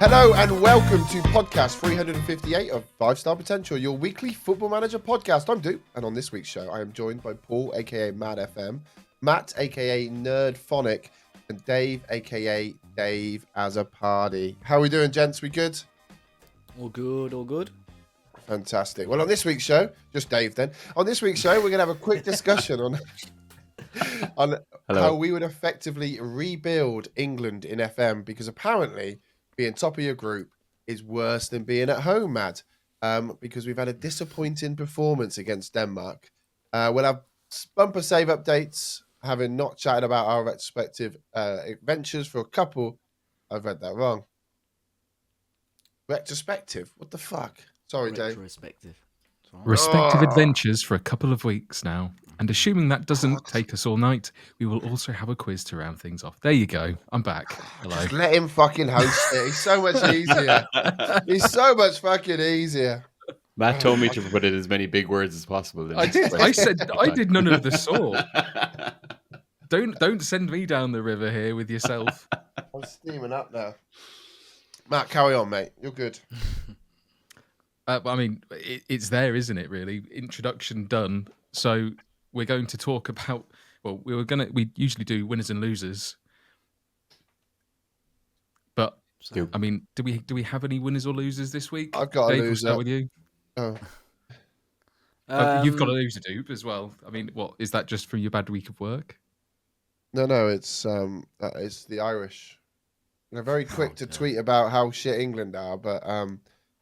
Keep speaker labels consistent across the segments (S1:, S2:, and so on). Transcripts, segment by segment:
S1: Hello and welcome to podcast 358 of 5 Star Potential, your weekly Football Manager podcast. I'm Duke, and on this week's show, I am joined by Paul, aka Mad FM, Matt, aka Nerd Phonic, and Dave, aka Dave as a Party. How are we doing, gents? We good?
S2: All good, all good.
S1: Fantastic. Well, on this week's show, just Dave then. On this week's show, we're going to have a quick discussion on how we would effectively rebuild England in FM, because apparently being top of your group is worse than being at home, Matt, because we've had a disappointing performance against Denmark. We'll have bumper save updates, having not chatted about our respective adventures for a couple. I've read that wrong. Retrospective? What the fuck? Sorry, Dave.
S3: Respective adventures for a couple of weeks now. And assuming that doesn't take us all night, we will also have a quiz to round things off. There you go. I'm back. Hello.
S1: Just let him fucking host it. He's so much easier. He's so much fucking easier.
S4: Matt told me to put in as many big words as possible.
S3: I did. I said I did none of the sort. Don't send me down the river here with yourself.
S1: I'm steaming up now. Matt, carry on, mate. You're good.
S3: But I mean, it's there, isn't it? Really, introduction done. So we're going to talk about. Well, we usually do winners and losers. But I mean, do we have any winners or losers this week?
S1: I've got
S3: Dave,
S1: a loser.
S3: We'll start with you.
S1: Oh.
S3: You've got a loser, dude, as well. I mean, what is that? Just from your bad week of work?
S1: No, it's the Irish. They're very quick to tweet about how shit England are, but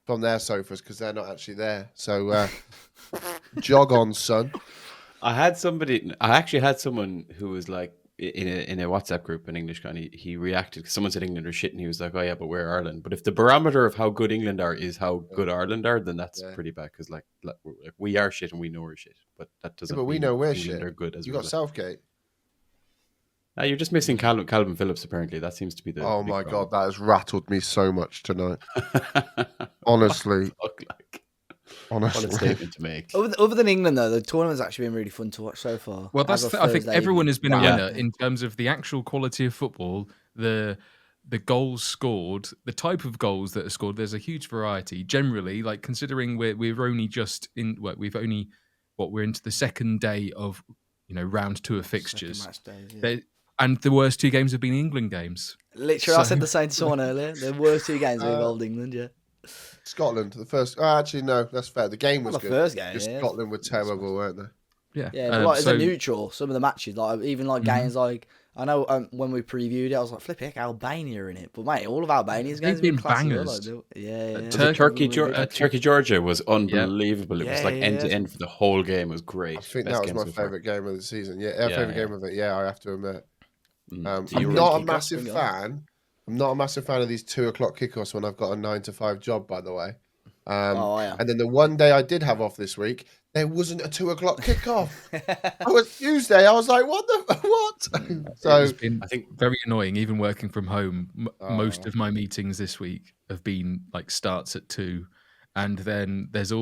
S1: from their sofas because they're not actually there. So jog on, son.
S4: I actually had someone who was like in a WhatsApp group in English, and he reacted because someone said England are shit, and he was like, "Oh yeah, but we're Ireland." But if the barometer of how good England are is how good Ireland are, then that's pretty bad because like we are shit and we know we're shit, but that doesn't.
S1: Yeah, but we know we're
S4: England
S1: shit.
S4: are good as
S1: you
S4: well.
S1: got Southgate.
S4: You're just missing Calvin Phillips. Apparently, that seems to be the.
S1: Oh my god, that has rattled me so much tonight. Honestly. Honestly.
S4: What a statement to make.
S2: Other than England, though, the tournament's actually been really fun to watch so far.
S3: Well, that's I think everyone has been a winner in terms of the actual quality of football, the goals scored, the type of goals that are scored. There's a huge variety. Generally, like considering we're only just in we're into the second day of round 2 of fixtures.
S2: Days,
S3: and the worst 2 games have been England games.
S2: Literally, I said the same to someone earlier. The worst 2 games have involved England, yeah.
S1: Scotland, the first. Actually, no, that's fair. The game was good.
S2: The first game,
S1: yeah. Scotland were terrible, weren't they?
S3: Yeah,
S2: yeah. But as a neutral, some of the matches, games like I know when we previewed it, I was like, "Flip heck, Albania are in it." But mate, all of Albania's games have been
S3: bangers.
S4: Turkey Georgia was unbelievable. It was like end to end for the whole game. It was great.
S1: I think that was my favourite game of the season. Yeah, favourite game of it. Yeah, I have to admit. I'm not a massive fan. I'm not a massive fan of these 2 o'clock kickoffs when I've got a 9 to 5 job, by the way. And then the one day I did have off this week, there wasn't a 2 o'clock kickoff. It was Tuesday. I was like, what? So
S3: it's been, I think, very annoying. Even working from home, most of my meetings this week have been like starts at 2. And then there's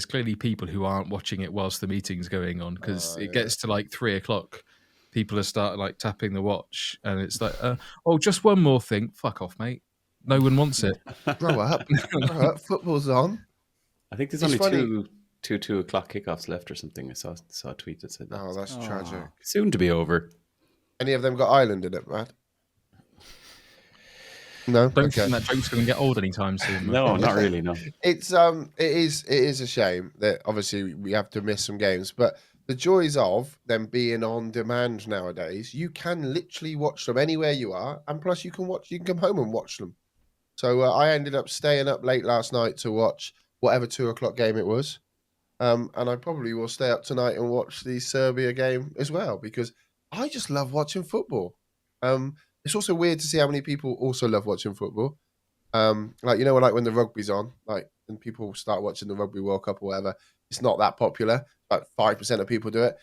S3: clearly people who aren't watching it whilst the meeting's going on because it gets to like 3 o'clock. People are starting like tapping the watch, and it's like, just one more thing. Fuck off, mate. No one wants it.
S1: Grow up. Football's on.
S4: I think there's only two o'clock kickoffs left or something. I saw a tweet that said that.
S1: Oh, that's tragic.
S4: Soon to be over. Any
S1: of them got Ireland in it, Matt? No,
S3: don't think that joke's going to get old anytime soon.
S4: No, not really. No,
S1: it is a shame that obviously we have to miss some games, but the joys of them being on demand nowadays, you can literally watch them anywhere you are, and plus you can come home and watch them. So I ended up staying up late last night to watch whatever 2 o'clock game it was, and I probably will stay up tonight and watch the Serbia game as well because I just love watching football. It's also weird to see how many people also love watching football. Like when the rugby's on, like and people start watching the Rugby World Cup or whatever. It's not that popular. About 5% of people do it.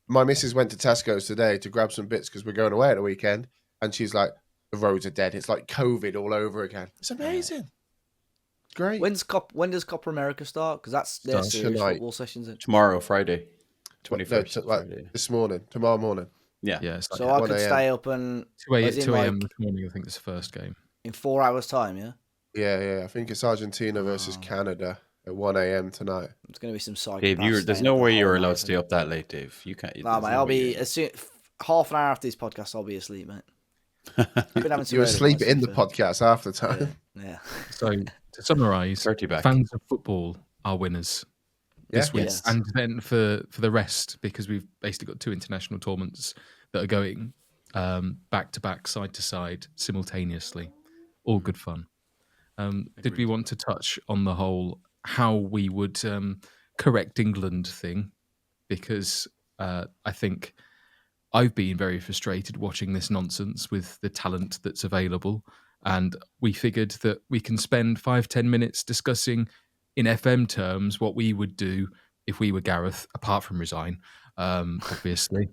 S1: My missus went to Tesco's today to grab some bits because we're going away at the weekend, and she's like, "The roads are dead. It's like COVID all over again." It's amazing. It's great.
S2: When does Copa America start? Because that's their serious football sessions.
S4: Tomorrow, Friday, 21st.
S1: Friday. This morning, tomorrow morning.
S4: Yeah.
S2: So I could stay up and
S3: 2 a.m. this morning. I think it's the first game.
S2: In 4 hours' time, yeah?
S1: Yeah. I think it's Argentina versus Canada at 1 a.m. tonight.
S2: It's going to be some
S4: Dave,
S2: psychopaths.
S4: there's
S2: staying
S4: no
S2: up the
S4: way you're
S2: whole
S4: allowed
S2: night
S4: to
S2: for
S4: stay
S2: it.
S4: up that late, Dave. You can't.
S2: Nah, mate, I'll be half an hour after this podcast. I'll be asleep, mate. Been having some
S1: You're
S2: early
S1: asleep
S2: nights,
S1: in the
S2: to be fair.
S1: podcast half the time.
S2: Yeah.
S3: So to summarise,
S4: 30 back.
S3: fans of football are winners this week,
S2: Yes.
S3: and then for the rest, because we've basically got 2 international tournaments that are going back to back, side to side, simultaneously. All good fun. Did we want to touch on the whole how we would correct England thing? Because I think I've been very frustrated watching this nonsense with the talent that's available. And we figured that we can spend 5-10 minutes discussing in FM terms what we would do if we were Gareth, apart from resign, obviously.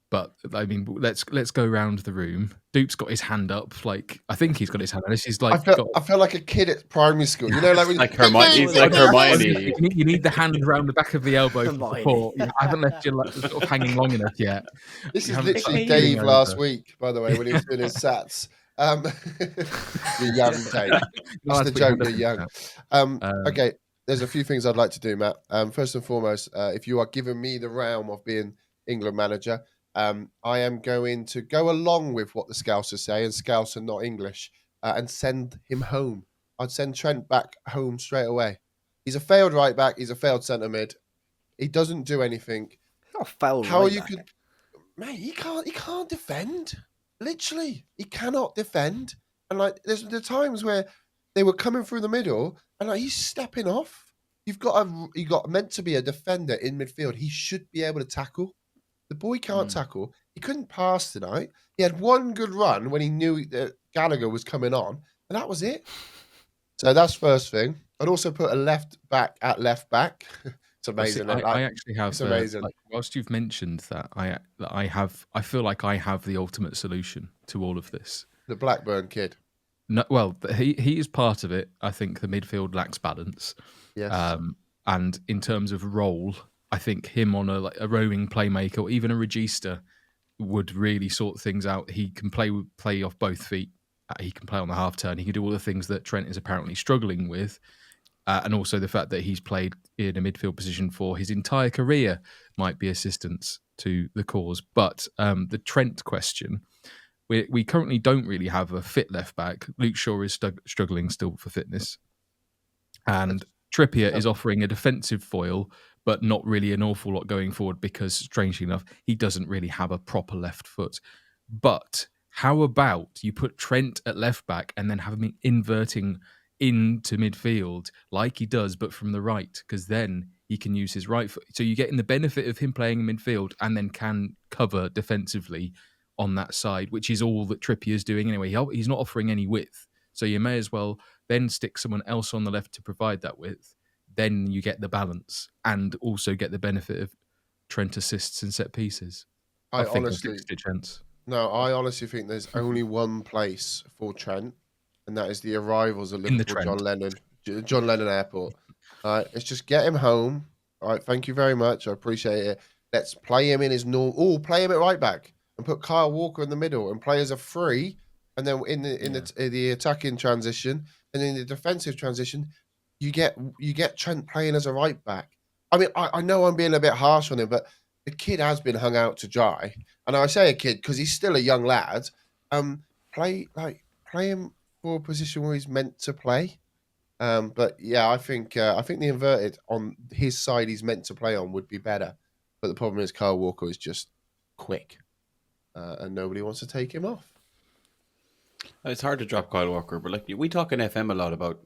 S3: But I mean, let's go around the room. Dupe's got his hand up. Like, I think he's got his hand up. He's like,
S1: I feel like a kid at primary school. You know, like when
S4: Like Hermione. He's like Hermione.
S3: You need the hand around the back of the elbow for
S2: Hermione.
S3: support. I haven't left you sort of hanging long enough yet.
S1: This
S3: You
S1: is
S3: haven't
S1: literally
S3: started
S1: Dave
S3: over.
S1: last week, by the way, when he was doing his sats. You're young, Dave.
S3: No,
S1: That's the
S3: put your
S1: joke.
S3: hand up
S1: You're
S3: in
S1: young.
S3: chat.
S1: Okay, there's a few things I'd like to do, Matt. First and foremost, if you are giving me the realm of being England manager, I am going to go along with what the Scousers say, and Scouser not English, and send him home. I'd send Trent back home straight away. He's a failed right back. He's a failed centre mid. He doesn't do anything.
S2: Not foul
S1: How
S2: right
S1: you
S2: back.
S1: could, mate? He can't defend. Literally, he cannot defend. And like, there's the times where they were coming through the middle, and like he's stepping off. You got meant to be a defender in midfield. He should be able to tackle. The boy can't tackle. He couldn't pass tonight. He had one good run when he knew that Gallagher was coming on, and that was it. So that's first thing. I'd also put a left back at left back. It's amazing.
S3: I actually have.
S1: It's amazing.
S3: Whilst you've mentioned that, I feel like I have the ultimate solution to all of this.
S1: The Blackburn kid.
S3: No, well, he is part of it. I think the midfield lacks balance.
S1: Yes.
S3: And in terms of role, I think him on a roaming playmaker or even a regista would really sort things out. He can play off both feet. He can play on the half turn. He can do all the things that Trent is apparently struggling with. And also the fact that he's played in a midfield position for his entire career might be assistance to the cause. But the Trent question, we currently don't really have a fit left back. Luke Shaw is struggling still for fitness. And Trippier is offering a defensive foil, but not really an awful lot going forward because, strangely enough, he doesn't really have a proper left foot. But how about you put Trent at left back and then have him inverting into midfield like he does, but from the right, because then he can use his right foot. So you're getting the benefit of him playing in midfield and then can cover defensively on that side, which is all that Trippier is doing anyway. He's not offering any width. So you may as well then stick someone else on the left to provide that width. Then you get the balance and also get the benefit of Trent assists and set pieces. I think
S1: honestly,
S3: chance.
S1: No, I honestly think there's only one place for Trent, and that is the arrivals at Liverpool John Lennon Airport. All right, let's just get him home. All right, thank you very much. I appreciate it. Let's play him in his normal. Oh, play him at right back and put Kyle Walker in the middle, and play as a free. And then in the attacking transition and in the defensive transition, you get Trent playing as a right back. I mean, I know I'm being a bit harsh on him, but the kid has been hung out to dry. And I say a kid because he's still a young lad. Play him for a position where he's meant to play. But yeah, I think the inverted on his side he's meant to play on would be better. But the problem is Kyle Walker is just quick, and nobody wants to take him off.
S4: It's hard to drop Kyle Walker, but like we talk in FM a lot about,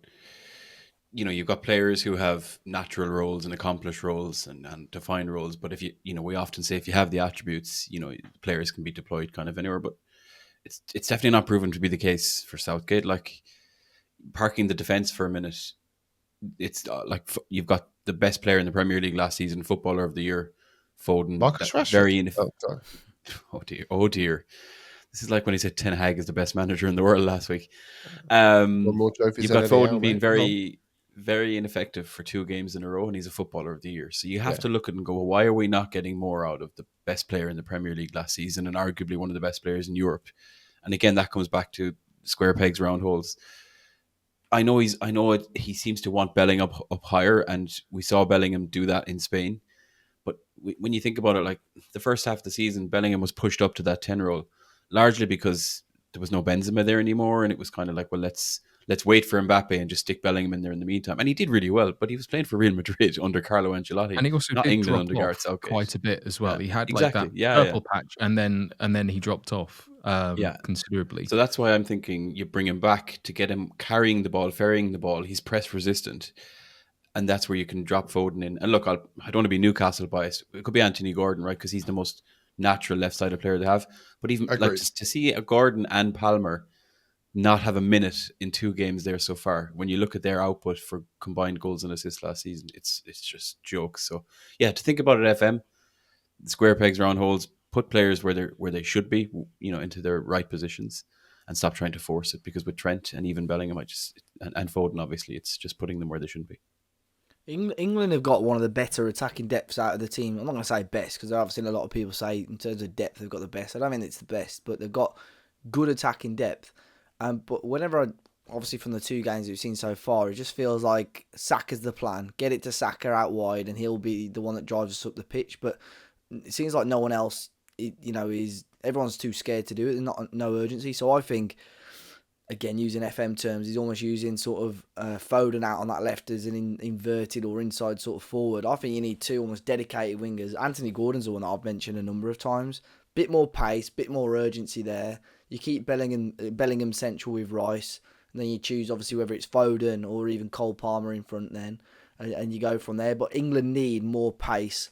S4: you've got players who have natural roles and accomplished roles and defined roles. But if we often say if you have the attributes, players can be deployed kind of anywhere. But it's definitely not proven to be the case for Southgate. Like parking the defense for a minute, it's like you've got the best player in the Premier League last season, Footballer of the Year, Foden.
S1: Marcus Rashford.
S4: Very ineffective. Oh dear. This is like when he said Ten Hag is the best manager in the world last week.
S1: More trophies
S4: you've got
S1: than
S4: Foden
S1: anything
S4: being
S1: else,
S4: very, very ineffective for 2 games in a row, and he's a Footballer of the Year. So you have to look at it and go, well, why are we not getting more out of the best player in the Premier League last season and arguably one of the best players in Europe? And again, that comes back to square pegs, round holes. I know he seems to want Bellingham up higher, and we saw Bellingham do that in Spain. But when you think about it, like the first half of the season, Bellingham was pushed up to that 10 role, largely because there was no Benzema there anymore, and it was kind of like, well, let's wait for Mbappe and just stick Bellingham in there in the meantime. And he did really well, but he was playing for Real Madrid under Carlo Ancelotti,
S3: And he also
S4: not
S3: did
S4: England
S3: drop
S4: under Gareth
S3: off
S4: Southgate.
S3: quite a bit as well.
S4: Yeah,
S3: He had
S4: exactly.
S3: like that
S4: Yeah,
S3: purple patch, and then he dropped off
S4: Yeah.
S3: considerably.
S4: So that's why I'm thinking you bring him back to get him carrying the ball, ferrying the ball. He's press resistant. And that's where you can drop Foden in. And look, I don't want to be Newcastle biased. It could be Anthony Gordon, right? Because he's the most natural left-sided player to have. But even like
S1: Agreed.
S4: to see a Gordon and Palmer not have a minute in 2 games there so far, when you look at their output for combined goals and assists last season, it's just jokes. So yeah, to think about it, FM, square pegs, round holes, put players where they should be, into their right positions, and stop trying to force it. Because with Trent and even Bellingham, and Foden, obviously, it's just putting them where they shouldn't be.
S2: England have got one of the better attacking depths out of the team. I'm not going to say best, because I've seen a lot of people say in terms of depth they've got the best. I don't think it's the best, but they've got good attacking depth. But whenever obviously from the 2 games we've seen so far, it just feels like Saka's the plan. Get it to Saka out wide, and he'll be the one that drives us up the pitch. But it seems like no one else, everyone's too scared to do it. There's no urgency. So I think, again, using FM terms, he's almost using sort of Foden out on that left as an inverted or inside sort of forward. I think you need 2 almost dedicated wingers. Anthony Gordon's the one that I've mentioned a number of times. Bit more pace, bit more urgency there. You keep Bellingham central with Rice, and then you choose obviously whether it's Foden or even Cole Palmer in front then, and you go from there. But England need more pace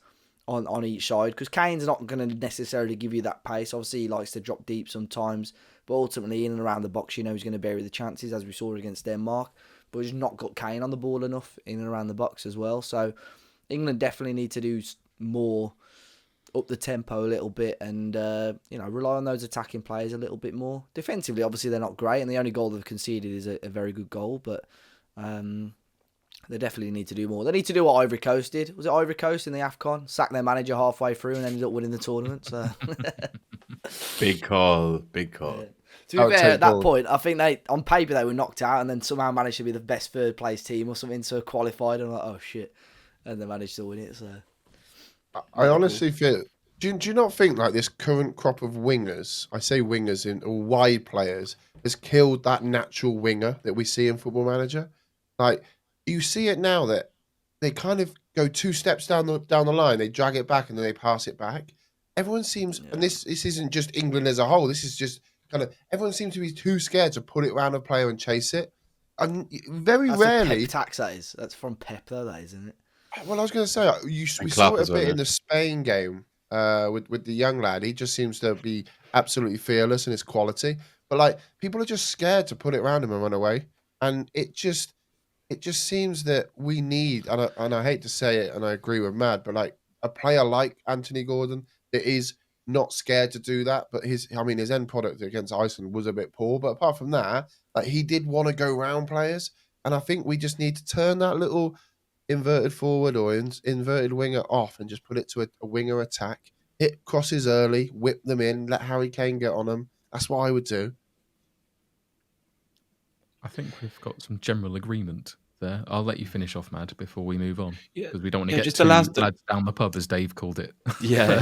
S2: on each side, because Kane's not going to necessarily give you that pace. Obviously, he likes to drop deep sometimes, but ultimately in and around the box, he's going to bury the chances, as we saw against Denmark. But he's not got Kane on the ball enough in and around the box as well. So England definitely need to do more, up the tempo a little bit, and rely on those attacking players a little bit more. Defensively, obviously they're not great, and the only goal they've conceded is a very good goal, but they definitely need to do more. They need to do what Ivory Coast did. Was it Ivory Coast in the AFCON? Sack their manager halfway through and ended up winning the tournament. So
S4: Big call.
S2: Yeah. To be fair, at that
S1: ball.
S2: point, I think on paper they were knocked out, and then somehow managed to be the best 3rd place team or something, so qualified, and I'm like, oh shit, and they managed to win it. So
S1: I honestly feel. Do you not think like this current crop of wingers, I say wingers or wide players, has killed that natural winger that we see in Football Manager? Like, you see it now that they kind of go 2 steps down the line, they drag it back, and then they pass it back. Everyone seems, and this isn't just England as a whole. This is just kind of everyone seems to be too scared to put it around a player and chase it. And very
S2: that's
S1: rarely.
S2: a Pep tax, that is. That's from Pep, though, that is, isn't it?
S1: Well, I was going to say we saw it a bit in the Spain game with the young lad. He just seems to be absolutely fearless in his quality. But like people are just scared to put it around him and run away. And it just seems that we need, and I hate to say it, and I agree with Mad, but like a player like Anthony Gordon that is not scared to do that. But his end product against Iceland was a bit poor. But apart from that, like he did want to go round players, and I think we just need to turn that little inverted forward or inverted winger off and just put it to a winger attack. Hit crosses early, whip them in, let Harry Kane get on them. That's what I would do.
S3: I think we've got some general agreement there. I'll let you finish off, Mad, before we move on, because we don't want to get
S4: just
S3: too
S4: the last
S3: lads down the pub, as Dave called it.
S4: Yeah.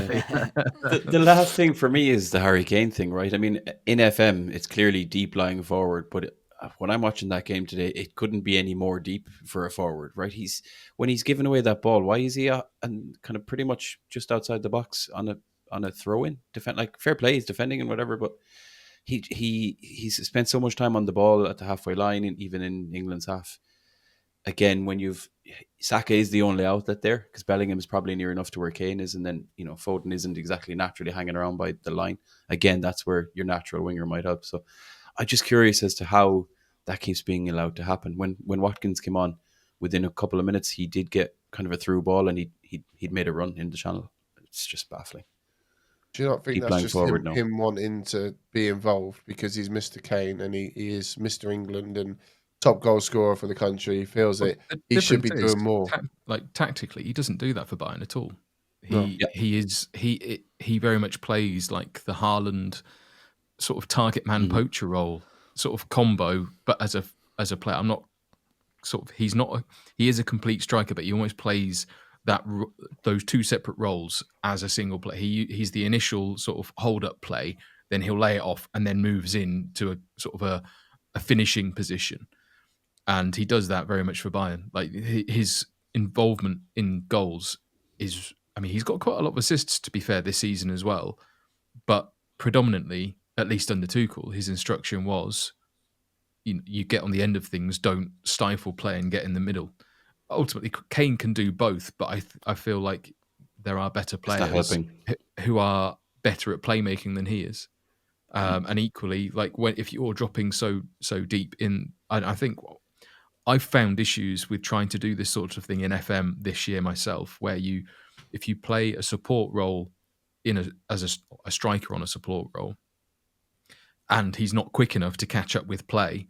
S4: The last thing for me is the Harry Kane thing, right? I mean, in FM, it's clearly deep lying forward, but when I'm watching that game today, it couldn't be any more deep for a forward, right? When he's giving away that ball, why is he and kind of pretty much just outside the box on a throw in? Like fair play, he's defending and whatever, but he's spent so much time on the ball at the halfway line, and even in England's half. Again, when Saka is the only outlet there, because Bellingham is probably near enough to where Kane is, and then Foden isn't exactly naturally hanging around by the line. Again, that's where your natural winger might help. So I'm just curious as to how that keeps being allowed to happen. When Watkins came on, within a couple of minutes, he did get kind of a through ball, and he'd made a run in the channel. It's just baffling.
S1: Do you not think
S4: Keep
S1: that's just
S4: forward
S1: him wanting to be involved because he's Mr. Kane and he is Mr. England and top goal scorer for the country? He feels that he should be doing more.
S3: Tactically, he doesn't do that for Bayern at all.
S1: No.
S3: He very much plays like the Haaland sort of target man poacher role sort of combo, but as a player, I'm not he is a complete striker, but he almost plays those two separate roles as a single player. He's the initial sort of hold up play, then he'll lay it off and then moves in to a sort of a finishing position. And he does that very much for Bayern. Like his involvement in goals is, I mean, he's got quite a lot of assists, to be fair, this season as well. But predominantly, at least under Tuchel, his instruction was, you get on the end of things, don't stifle play and get in the middle. Ultimately, Kane can do both, but I feel like there are better players who are better at playmaking than he is. And equally, like if you're dropping so deep in, I think I've found issues with trying to do this sort of thing in FM this year myself, where if you play a support role as a striker on a support role, and he's not quick enough to catch up with play,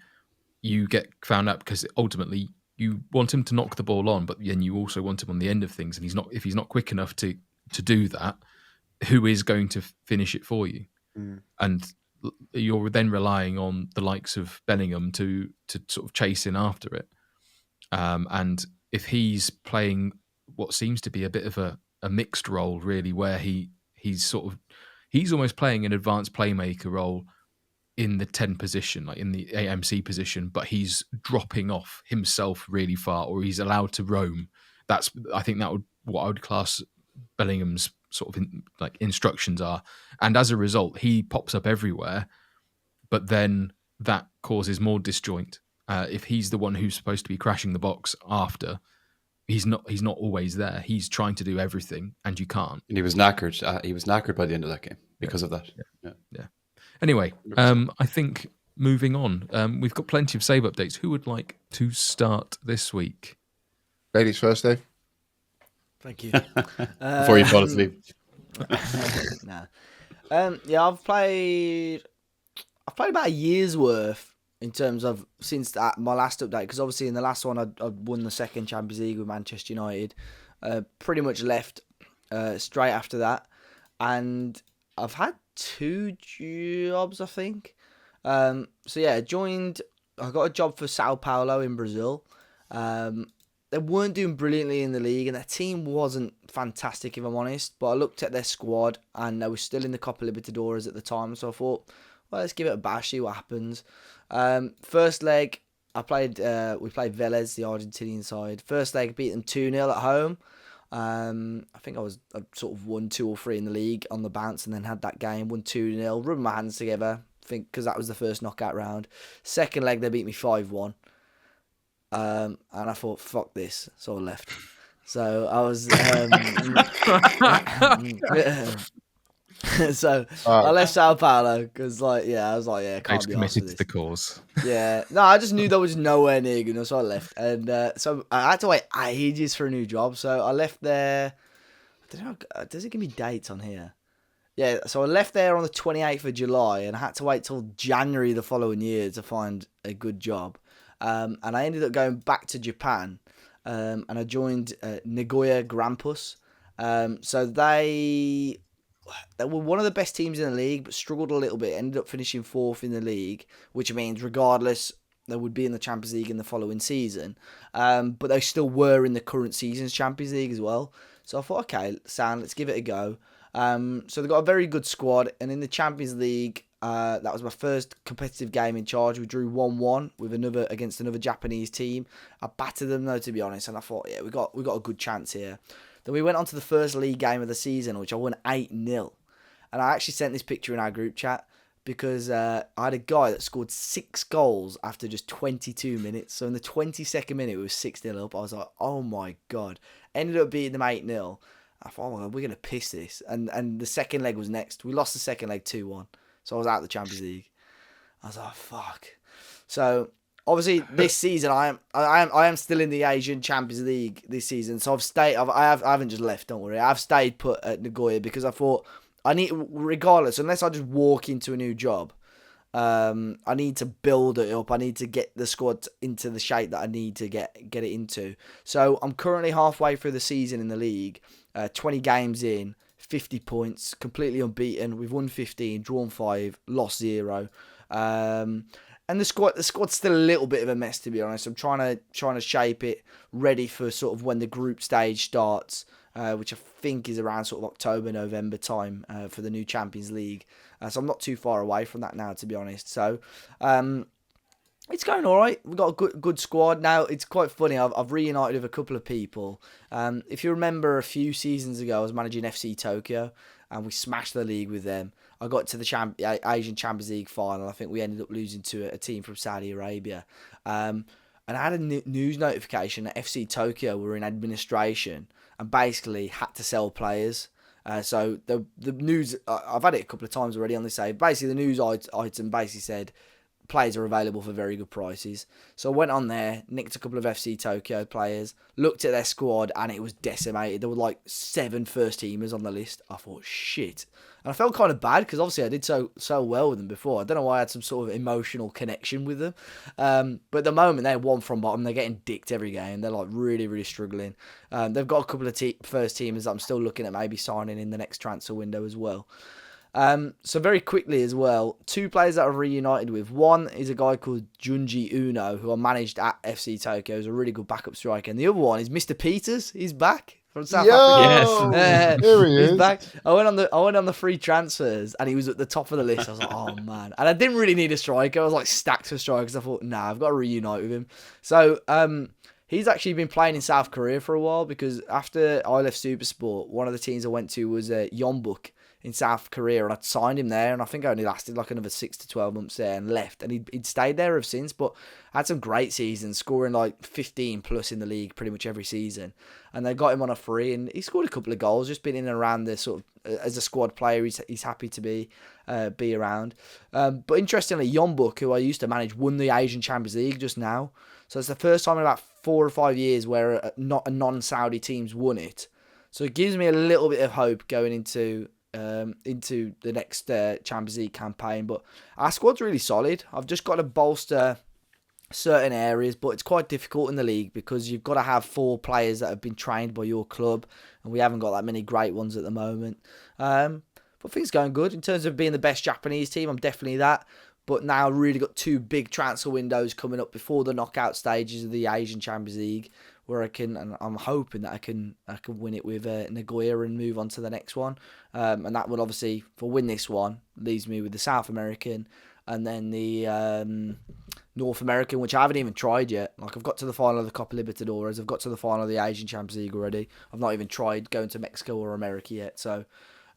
S3: you get found out, because ultimately you want him to knock the ball on, but then you also want him on the end of things, and if he's not quick enough to do that, who is going to finish it for you? And you're then relying on the likes of Bellingham to sort of chase in after it. And if he's playing what seems to be a bit of a mixed role, really, where he's almost playing an advanced playmaker role in the 10 position, like in the AMC position, but he's dropping off himself really far, or he's allowed to roam. I think what I would class Bellingham's sort of instructions are. And as a result, he pops up everywhere, but then that causes more disjoint. If he's the one who's supposed to be crashing the box after, he's not always there. He's trying to do everything, and you can't.
S4: And he was knackered. He was knackered by the end of that game because of that.
S3: Yeah. Anyway, I think moving on, we've got plenty of save updates. Who would like to start this week?
S1: Ladies first, Dave.
S2: Thank you.
S4: Before you fall asleep.
S2: Nah. I've played about a year's worth in terms of since my last update, because obviously in the last one I won the second Champions League with Manchester United. Pretty much left straight after that, and I've had 2 jobs, I think. I got a job for Sao Paulo in Brazil. They weren't doing brilliantly in the league, and their team wasn't fantastic, if I'm honest. But I looked at their squad, and they were still in the Copa Libertadores at the time, so I thought, well, let's give it a bash, see what happens. First leg, we played Vélez, the Argentinian side. First leg, beat them 2-0 at home. I think I sort of won 2 or 3 in the league on the bounce, and then had that game, won 2-0, rubbing my hands together, I think, because that was the first knockout round. Second leg, they beat me 5-1. And I thought, fuck this, so I left. So I was, I left Sao Paulo because, I was like, I can't be
S3: committed to the cause.
S2: Yeah, no, I just knew there was nowhere near good enough, so I left. And so I had to wait ages for a new job. So I left there. I don't know. Does it give me dates on here? Yeah, so I left there on the 28th of July, and I had to wait till January the following year to find a good job. And I ended up going back to Japan, and I joined Nagoya Grampus. So they were one of the best teams in the league, but struggled a little bit. Ended up finishing 4th in the league, which means regardless, they would be in the Champions League in the following season. But they still were in the current season's Champions League as well. So I thought, okay, let's give it a go. So they got a very good squad, and in the Champions League, that was my first competitive game in charge. We drew 1-1 against another Japanese team. I battered them though, to be honest, and I thought, yeah, we got a good chance here. Then we went on to the first league game of the season, which I won 8-0. And I actually sent this picture in our group chat because I had a guy that scored 6 goals after just 22 minutes. So in the 22nd minute, we were 6-0 up. I was like, oh my God. Ended up beating them 8-0. I thought, oh my God, we're going to piss this. And the second leg was next. We lost the second leg 2-1. So I was out of the Champions League. I was like, fuck. So obviously this season I am still in the Asian Champions League this season. So I haven't just left, don't worry. I've stayed put at Nagoya because I thought I need, regardless, unless I just walk into a new job, I need to build it up. I need to get the squad into the shape that I need to get it into. So I'm currently halfway through the season in the league, 20 games in, 50 points, completely unbeaten. We've won 15, drawn 5, lost 0. And the squad's still a little bit of a mess, to be honest. I'm trying to shape it ready for sort of when the group stage starts, which I think is around sort of October, November time for the new Champions League. So I'm not too far away from that now, to be honest. So it's going all right. We've got a good squad now. It's quite funny. I've reunited with a couple of people. If you remember, a few seasons ago, I was managing FC Tokyo, and we smashed the league with them. I got to the Asian Champions League final. I think we ended up losing to a team from Saudi Arabia. And I had a news notification that FC Tokyo were in administration and basically had to sell players. So the news, I've had it a couple of times already on this side. Basically, the news item basically said players are available for very good prices. So I went on there, nicked a couple of FC Tokyo players, looked at their squad, and it was decimated. There were like 7 first teamers on the list. I thought, shit. And I felt kind of bad because obviously I did so well with them before. I don't know why I had some sort of emotional connection with them. But at the moment, they're one from bottom. They're getting dicked every game. They're like really, really struggling. They've got a couple of first teamers that I'm still looking at maybe signing in the next transfer window as well. So very quickly as well, 2 players that I've reunited with. One is a guy called Junji Uno, who I managed at FC Tokyo. He's a really good backup striker. And the other one is Mr. Peters. He's back from South Africa.
S4: Yes.
S1: Here he
S2: He's
S1: is.
S2: back. I went on the free transfers, and he was at the top of the list. I was like, oh man. And I didn't really need a striker. I was like stacked for strikers. I thought, nah, I've got to reunite with him. So he's actually been playing in South Korea for a while, because after I left Supersport, one of the teams I went to was Yeonbuk in South Korea, and I'd signed him there, and I think I only lasted like another 6 to 12 months there and left, and he'd stayed there ever since. But I had some great seasons, scoring like 15 plus in the league pretty much every season, and they got him on a free, and he scored a couple of goals, just been in and around the sort of as a squad player. He's happy to be around. But interestingly, Yeonbuk, who I used to manage, won the Asian Champions League just now, so it's the first time in about 4 or 5 years where not a non-Saudi team's won it. So it gives me a little bit of hope going into the next Champions League campaign. But our squad's really solid. I've just got to bolster certain areas, but it's quite difficult in the league because you've got to have 4 players that have been trained by your club, and we haven't got that many great ones at the moment. But things are going good. In terms of being the best Japanese team, I'm definitely that. But now I've really got 2 big transfer windows coming up before the knockout stages of the Asian Champions League, where I can, and I'm hoping that I can win it with Nagoya and move on to the next one. And that will obviously, for win this one, leaves me with the South American and then the North American, which I haven't even tried yet. Like, I've got to the final of the Copa Libertadores, I've got to the final of the Asian Champions League already. I've not even tried going to Mexico or America yet. So,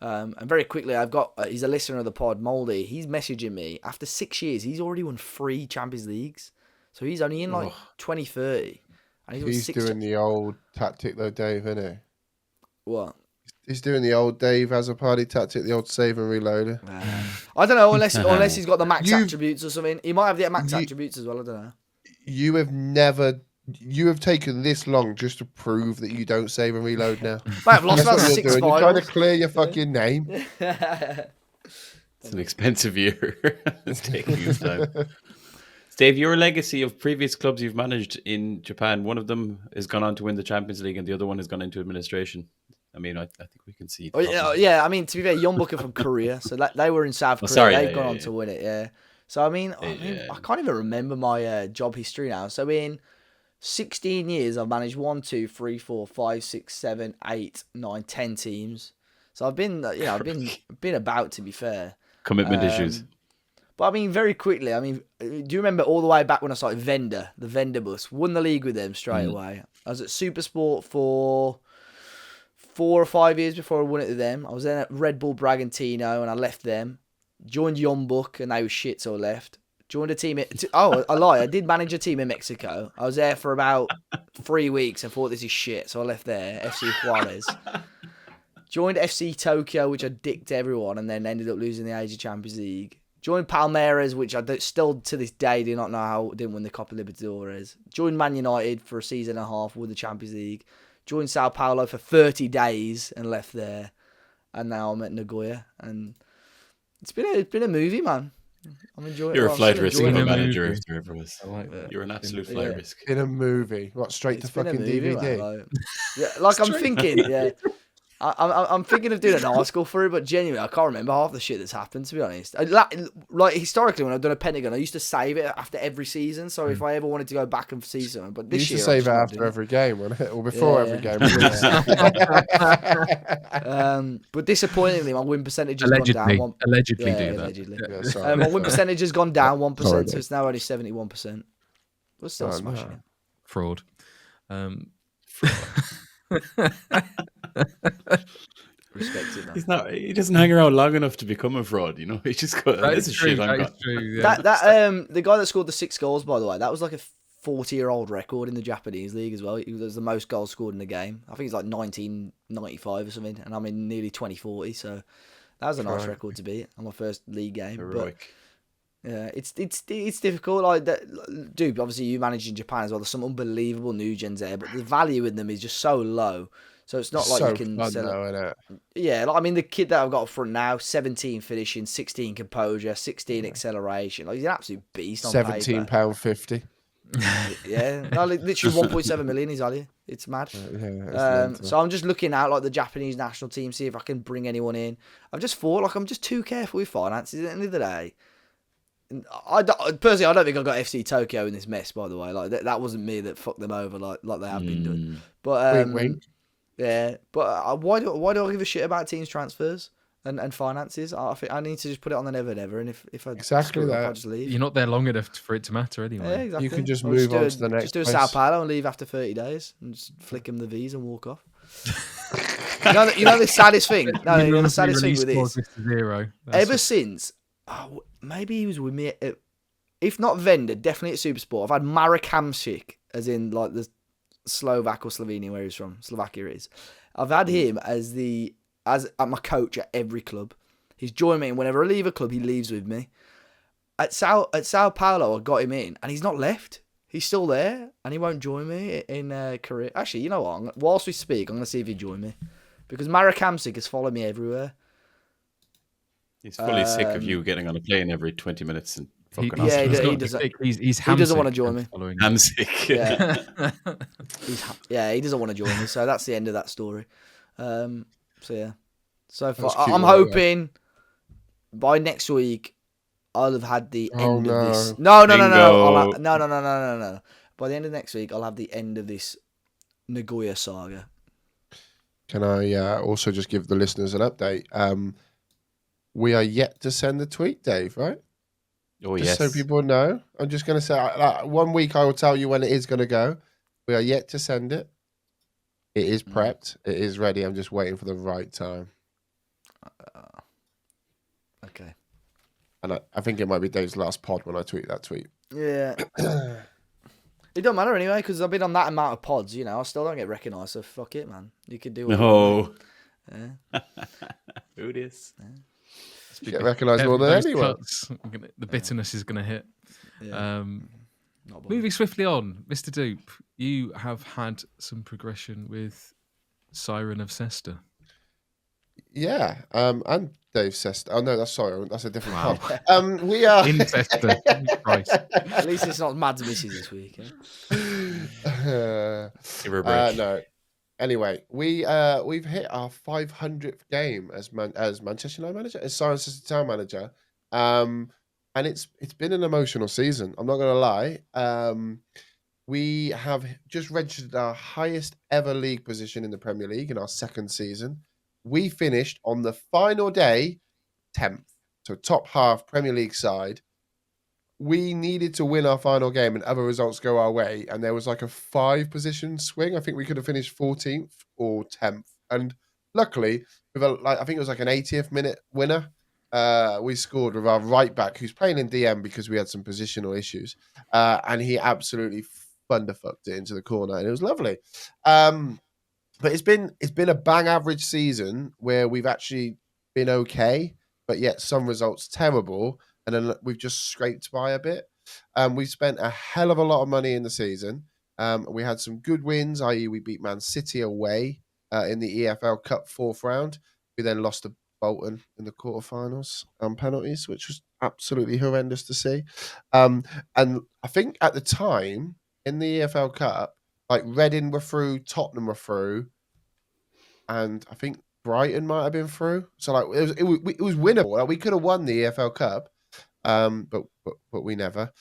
S2: and very quickly, I've got, he's a listener of the pod, Moldy. He's messaging me. After 6 years, he's already won 3 Champions Leagues. So he's only in like 2030. And
S1: He's doing the old tactic though, Dave, isn't he?
S2: What?
S1: He's doing the old Dave has a party tactic, the old save and reload.
S2: I don't know, unless he's got the max attributes or something. He might have the max attributes as well, I don't know.
S1: You have taken this long just to prove that you don't save and reload now.
S2: I've lost about 6 finals.
S1: You're trying to clear your fucking name.
S4: It's an expensive year. It's taking his time. Dave, your legacy of previous clubs you've managed in Japan, one of them has gone on to win the Champions League and the other one has gone into administration. I mean, I think we can see.
S2: Yeah, I mean, to be fair, Yeonbuk are from Korea, so they were in South Korea. They've gone on to win it, yeah. So, I mean, I can't even remember my job history now. So, in 16 years, I've managed 1, 2, 3, 4, 5, 6, 7, 8, 9, 10 teams. So, I've been about, to be fair.
S4: Commitment issues.
S2: But I mean, very quickly, do you remember all the way back when I started the Vendor bus? Won the league with them straight away. I was at Supersport for 4 or 5 years before I won it with them. I was then at Red Bull Bragantino and I left them. Joined Yeonbuk and they were shit, so I left. Joined a team. I lie. I did manage a team in Mexico. I was there for about 3 weeks and thought this is shit, so I left there. FC Juarez. Joined FC Tokyo, which I dicked everyone, and then ended up losing the Asia Champions League. Joined Palmeiras, which I still to this day do not know how didn't win the Copa Libertadores. Joined Man United for a season and a half, won the Champions League. Joined Sao Paulo for 30 days and left there. And now I'm at Nagoya. And it's been a movie, man. I'm enjoying it.
S4: You're a flight risk manager.
S3: Like
S4: You're an absolute flight risk.
S1: In a movie. What, straight to fucking
S2: movie,
S1: DVD?
S2: man, like I'm thinking, yeah. I'm thinking of doing an article for it, but genuinely, I can't remember half the shit that's happened, to be honest. Like, historically, when I've done a Pentagon, I used to save it after every season, so if I ever wanted to go back and see something, but
S1: You
S2: this
S1: used to
S2: year,
S1: save it after every game, wasn't it? Or before every game.
S2: But disappointingly, my win percentage has gone down.
S3: Allegedly do that.
S2: Allegedly.
S1: Yeah, sorry.
S2: My win percentage has gone down 1%,
S1: Sorry,
S2: so it's now only 71%. We're still smashing it.
S3: Fraud.
S2: Respect it, man.
S4: He doesn't hang around long enough to become a fraud, you know. He's just got this is shit. I'm got.
S2: The guy that scored the 6 goals, by the way, that was like a 40-year-old record in the Japanese league as well. He was the most goals scored in the game. I think it's like 1995 or something, and I'm in nearly 2040, so that was a nice record to beat on my first league game.
S4: Heroic.
S2: But yeah, it's difficult. Like that, dude. Obviously, you manage in Japan as well. There's some unbelievable new gens there, but the value in them is just so low. So it's not like you can sell it. Yeah, like, I mean, the kid that I've got up front now, 17 finishing, 16 composure, 16 acceleration. Like, he's an absolute beast on paper.
S1: £17.50.
S2: Yeah, no, literally 1.7 million is value. It's mad. So I'm just looking out like the Japanese national team, see if I can bring anyone in. I've just thought, like, I'm just too careful with finances at the end of the day. Personally, I don't think I got FC Tokyo in this mess. By the way, like that wasn't me that fucked them over, like they have been doing. But
S1: wink.
S2: Yeah, but why do I give a shit about teams' transfers and finances? I think I need to just put it on the never never, and if I
S1: exactly that,
S2: I'll just leave.
S3: You're not there long enough for it to matter anyway.
S2: Yeah, exactly.
S1: You can just move on to the next.
S2: Just do a
S1: place.
S2: Sao Paulo and leave after 30 days, and just flick him the V's and walk off. you know the saddest thing. No, the saddest thing with this. Ever since, maybe he was with me. If not vendor, definitely at Supersport. I've had Marek Hamsik, as in like the Slovak or Slovenia, where he's from. Slovakia it is. I've had him as my coach at every club. He's joined me, and whenever I leave a club, he leaves with me. At Sao Paulo, I got him in, and he's not left. He's still there, and he won't join me in Korea. Actually, you know what? Whilst we speak, I'm going to see if he join me, because Marek Hamsik has followed me everywhere.
S4: He's fully sick of you getting on a plane every 20 minutes and fucking
S2: he doesn't. He doesn't want to join me.
S4: Hamsik.
S2: Yeah. He doesn't want to join me. So that's the end of that story. So yeah. So far,
S1: cute,
S2: I'm hoping by next week I'll have had the end of this. No. By the end of next week, I'll have the end of this Nagoya saga.
S1: Can I also just give the listeners an update? We are yet to send the tweet, Dave, right?
S4: Oh,
S1: just
S4: yes.
S1: so people know. I'm just going to say, 1 week I will tell you when it is going to go. We are yet to send it. It is prepped. It is ready. I'm just waiting for the right time.
S2: Okay.
S1: And I think it might be Dave's last pod when I tweet that tweet.
S2: Yeah. It don't matter anyway, because I've been on that amount of pods, you know. I still don't get recognised, so fuck it, man. You could do it.
S4: No.
S2: Yeah.
S4: Who this?
S2: Yeah.
S1: You get recognised more than anyone.
S3: The bitterness is going to hit.
S2: Yeah.
S3: Moving swiftly on, Mr. Dupe, you have had some progression with Siren of Cester.
S1: Yeah, and Dave Cester. Oh no, that's a different pod. We are
S3: in Cester. Christ.
S2: At least it's not Mads Misses this week.
S4: Give her a break.
S1: No. Anyway, we've hit our 500th game as Manchester United manager, as Siren Cester Town manager, and it's been an emotional season. I'm not going to lie. We have just registered our highest ever league position in the Premier League in our second season. We finished on the final day 10th, so top half Premier League side. We needed to win our final game and other results go our way. And there was like a 5-position swing. I think we could have finished 14th or 10th. And luckily, with I think it was like an 80th minute winner, we scored with our right back, who's playing in DM because we had some positional issues. And he absolutely thunderfucked it into the corner. And it was lovely. But it's been a bang average season where we've actually been okay, but yet some results terrible. And then we've just scraped by a bit. We've spent a hell of a lot of money in the season. We had some good wins, i.e. we beat Man City away in the EFL Cup 4th round. We then lost to Bolton in the quarterfinals on penalties, which was absolutely horrendous to see. And I think at the time in the EFL Cup, like Reading were through, Tottenham were through, and I think Brighton might have been through. So like it was winnable. Like, we could have won the EFL Cup, but we never.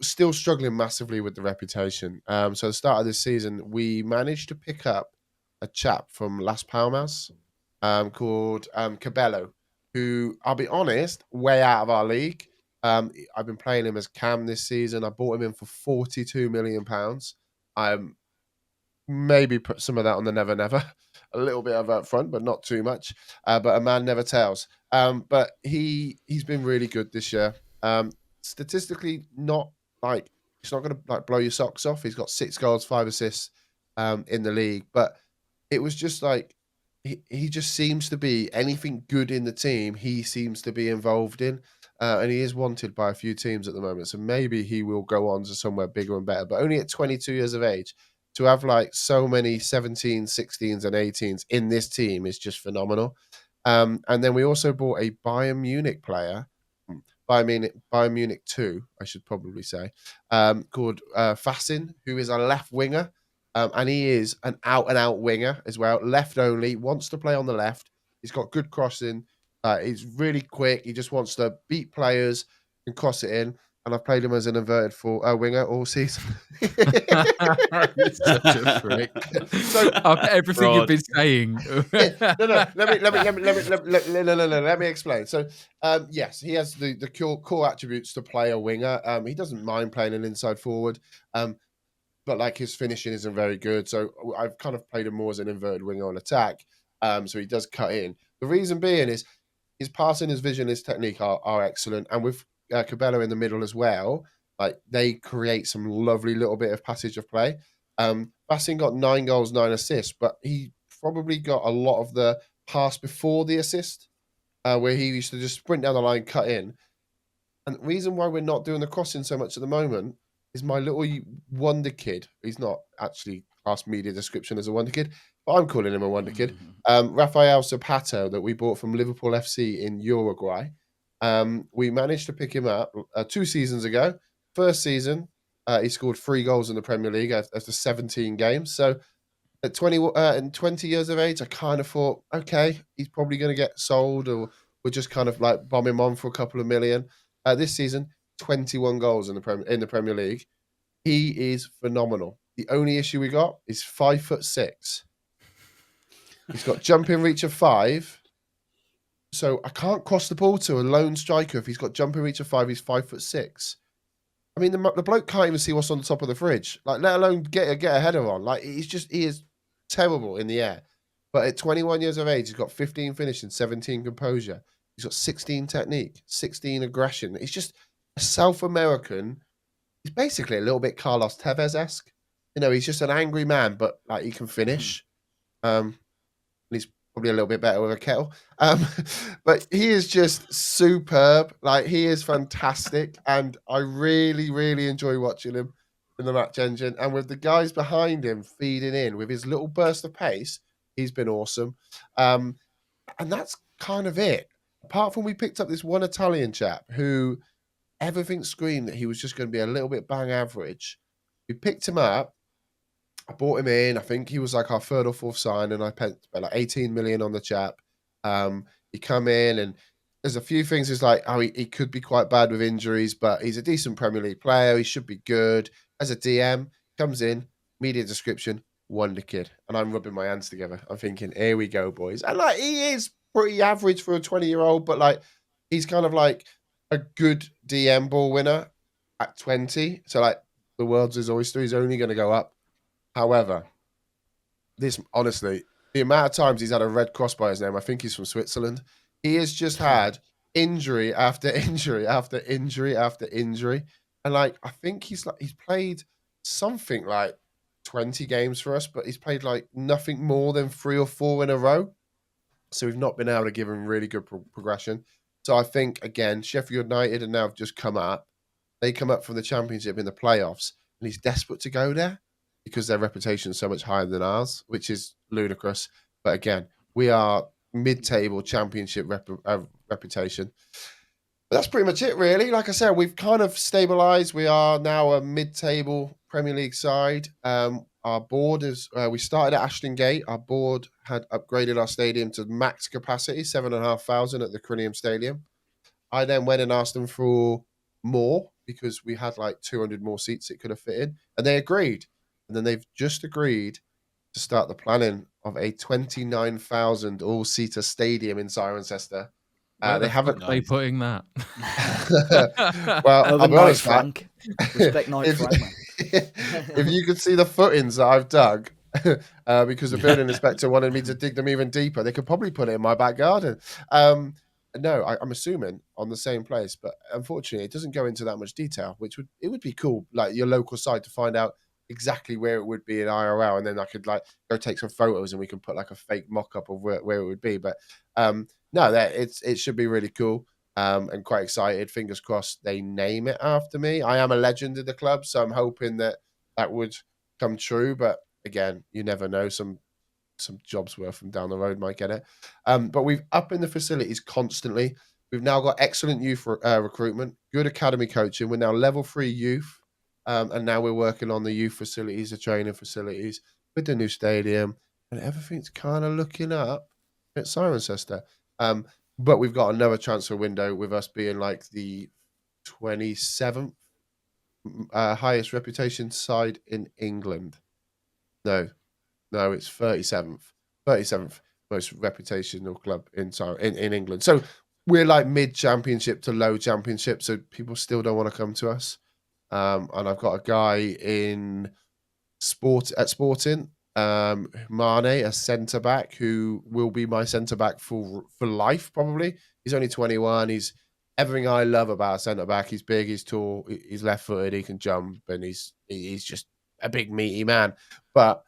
S1: Still struggling massively with the reputation. So the start of this season, we managed to pick up a chap from Las Palmas, called Cabello, who, I'll be honest, way out of our league. I've been playing him as Cam this season. I bought him in for £42 million. Maybe put some of that on the never never, a little bit of up front, but not too much. But a man never tells. But he's been really good this year. Statistically, not like he's not going to like blow your socks off. He's got 6 goals, 5 assists in the league, but it was just like he just seems to be anything good in the team. He seems to be involved in. And he is wanted by a few teams at the moment. So maybe he will go on to somewhere bigger and better. But only at 22 years of age, to have like so many 17s, 16s, and 18s in this team is just phenomenal. And then we also bought a Bayern Munich player, Bayern Munich 2, I should probably say, called Fassin, who is a left winger. And he is an out-and-out winger as well, left only, wants to play on the left. He's got good crossing. He's really quick. He just wants to beat players and cross it in. And I've played him as an inverted winger all season.
S3: You're such a prick.
S1: So
S3: After everything you've been saying,
S1: no. Let me explain. So, yes, he has the core attributes to play a winger. He doesn't mind playing an inside forward. But like his finishing isn't very good. So I've kind of played him more as an inverted winger on attack. So he does cut in. The reason being is his passing, his vision, his technique are excellent. And with Cabello in the middle as well, like they create some lovely little bit of passage of play. Bassin got 9 goals, 9 assists, but he probably got a lot of the pass before the assist, where he used to just sprint down the line, cut in. And the reason why we're not doing the crossing so much at the moment is my little wonder kid. He's not actually class media description as a wonder kid, but I'm calling him a wonder kid. Rafael Zapato, that we bought from Liverpool FC in Uruguay. We managed to pick him up 2 seasons ago. First season, he scored 3 goals in the Premier League after 17 games. So at 20 years of age, I kind of thought, okay, he's probably going to get sold, or we'll just kind of like bomb him on for a couple of million. This season, 21 goals in the Premier League. He is phenomenal. The only issue we got is 5'6". He's got jumping reach of 5. So I can't cross the ball to a lone striker if he's got jumping reach of 5. He's 5'6". I mean, the bloke can't even see what's on the top of the fridge. Like, let alone get a header on. Like, he is terrible in the air. But at 21 years of age, he's got 15 finishing, 17 composure. He's got 16 technique, 16 aggression. He's just a South American. He's basically a little bit Carlos Tevez-esque. You know, he's just an angry man, but like he can finish. And he's probably a little bit better with a kettle. But he is just superb. Like, he is fantastic. And I really, really enjoy watching him in the match engine. And with the guys behind him feeding in with his little burst of pace, he's been awesome. And that's kind of it. Apart from we picked up this one Italian chap who everything screamed that he was just going to be a little bit bang average. We picked him up. I bought him in. I think he was like our 3rd or 4th sign, and I spent like 18 million on the chap. He come in, and there's a few things. It's like, oh, he could be quite bad with injuries, but he's a decent Premier League player. He should be good. As a DM, comes in, media description, wonder kid. And I'm rubbing my hands together. I'm thinking, here we go, boys. And like, he is pretty average for a 20-year-old, but like, he's kind of like a good DM ball winner at 20. So like, the world's his oyster. He's only going to go up. However, this honestly, the amount of times he's had a red cross by his name, I think he's from Switzerland. He has just had injury after injury after injury after injury. And like, I think he's played something like 20 games for us, but he's played like nothing more than 3 or 4 in a row. So we've not been able to give him really good progression. So I think, again, Sheffield United and now have just come up. They come up from the Championship in the playoffs, and he's desperate to go there because their reputation is so much higher than ours, which is ludicrous. But again, we are mid-table Championship reputation. But that's pretty much it, really. Like I said, we've kind of stabilised. We are now a mid-table Premier League side. our board is. We started at Ashton Gate. Our board had upgraded our stadium to max capacity, 7,500 at the Crinium Stadium. I then went and asked them for more because we had like 200 more seats it could have fit in, and they agreed. And then they've just agreed to start the planning of a 29,000 all-seater stadium in Cirencester.
S3: Where
S1: They
S3: the
S1: haven't.
S3: fuck are they putting that?
S1: Well, I'll
S2: Over
S1: be
S2: Knight
S1: honest, Matt,
S2: Frank. Respect Knight
S1: if,
S2: Frank, man.
S1: if you could see the footings that I've dug, because the building inspector wanted me to dig them even deeper, they could probably put it in my back garden. No, I'm assuming on the same place, but unfortunately, it doesn't go into that much detail. Which would be cool, like your local site, to find out exactly where it would be in IRL, and then I could like go take some photos, and we can put like a fake mock-up of where it would be. But no, it should be really cool. And quite excited. Fingers crossed they name it after me. I am a legend in the club, so I'm hoping that would come true. But again, you never know. Some jobs worth from down the road might get it. But we've up in the facilities constantly. We've now got excellent youth recruitment, good academy coaching. We're now level 3 youth, and now we're working on the youth facilities, the training facilities with the new stadium, and everything's kind of looking up at Cirencester. But we've got another transfer window with us being like the 27th highest reputation side in England. No, it's 37th. 37th most reputational club in England. So we're like mid-championship to low championship, so people still don't want to come to us. And I've got a guy in Sporting, Mane, a centre back who will be my centre back for life. Probably he's only 21. He's everything I love about a centre back. He's big, he's tall, he's left footed, he can jump, and he's just a big meaty man. But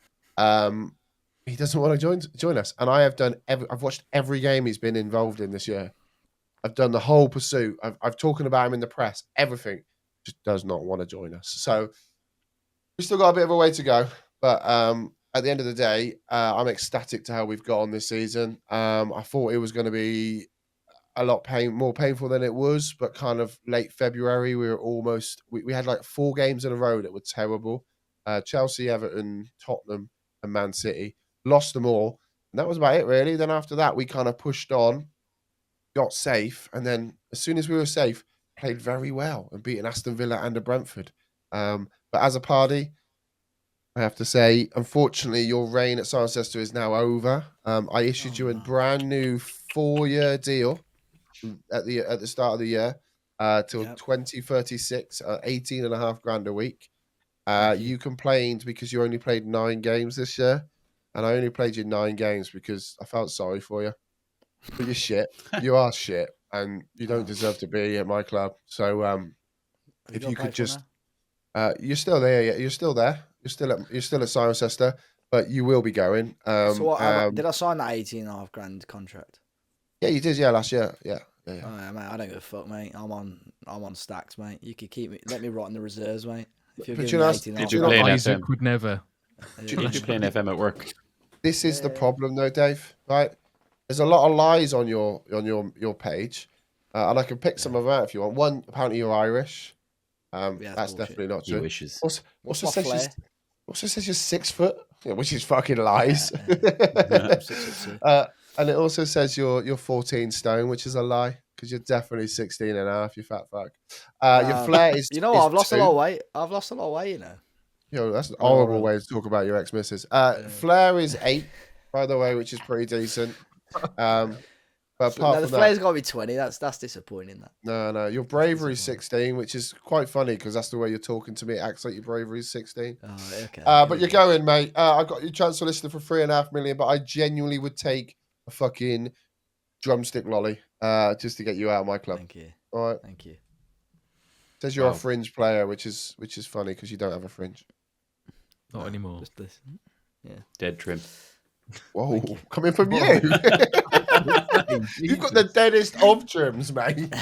S1: he doesn't want to join us. And I have done I've watched every game he's been involved in this year. I've done the whole pursuit. I've talking about him in the press. Everything, just does not want to join us. So we still got a bit of a way to go. But at the end of the day, I'm ecstatic to how we've got on this season. I thought it was going to be a lot more painful than it was, but kind of late February, we were almost. We had like 4 games in a row that were terrible. Chelsea, Everton, Tottenham, and Man City. Lost them all, and that was about it, really. Then after that, we kind of pushed on, got safe, and then as soon as we were safe, played very well and beat an Aston Villa and a Brentford. But as a party, I have to say, unfortunately, your reign at Cirencester is now over. I issued you a brand new 4-year deal at the start of the year till 2036, 18.5 grand a week. You complained because you only played 9 games this year, and I only played you 9 games because I felt sorry for you. But you're shit. You are shit, and you don't deserve to be at my club. So, if you could just, you're still there. Yeah, you're still there. You're still at Cirencester, but you will be going.
S2: So what, did I sign that 18.5 grand contract?
S1: Yeah, you did. Yeah, last year. Yeah.
S2: Oh, yeah, mate, I don't give a fuck, mate. I'm on stacks, mate. You could keep me. Let me rot in the reserves, mate. If you're giving me 18.5 grand,
S3: Isaac would never.
S4: You're playing FM at work.
S1: This is the problem, though, Dave. Right? There's a lot of lies on your page, and I can pick some of them out if you want. One, apparently you're Irish. That's definitely not true.
S4: Wishes.
S1: Also says you're 6 foot, which is fucking lies. And it also says you're 14 stone, which is a lie because you're definitely 16 and a half. You fat fuck. Your flair is.
S2: You know what? I've lost
S1: 2.
S2: a lot of weight. I've lost a lot of weight. You know.
S1: Yo, that's an horrible way to talk about your ex-missus. Flair is 8, by the way, which is pretty decent. But apart
S2: the
S1: from
S2: flair's got to be 20. That's disappointing. That.
S1: No. Your bravery is 16, which is quite funny because that's the way you're talking to me. It acts like your bravery is 16.
S2: Oh, okay.
S1: But you're going, mate. I got your transfer listed for 3.5 million, but I genuinely would take a fucking drumstick lolly just to get you out of my club.
S2: Thank you.
S1: All right.
S2: Thank you.
S1: Says you're a fringe player, which is funny because you don't have a fringe.
S3: Not anymore.
S2: Just this. Yeah.
S4: Dead trim.
S1: Whoa, coming from you. You've got the deadest of trims, mate.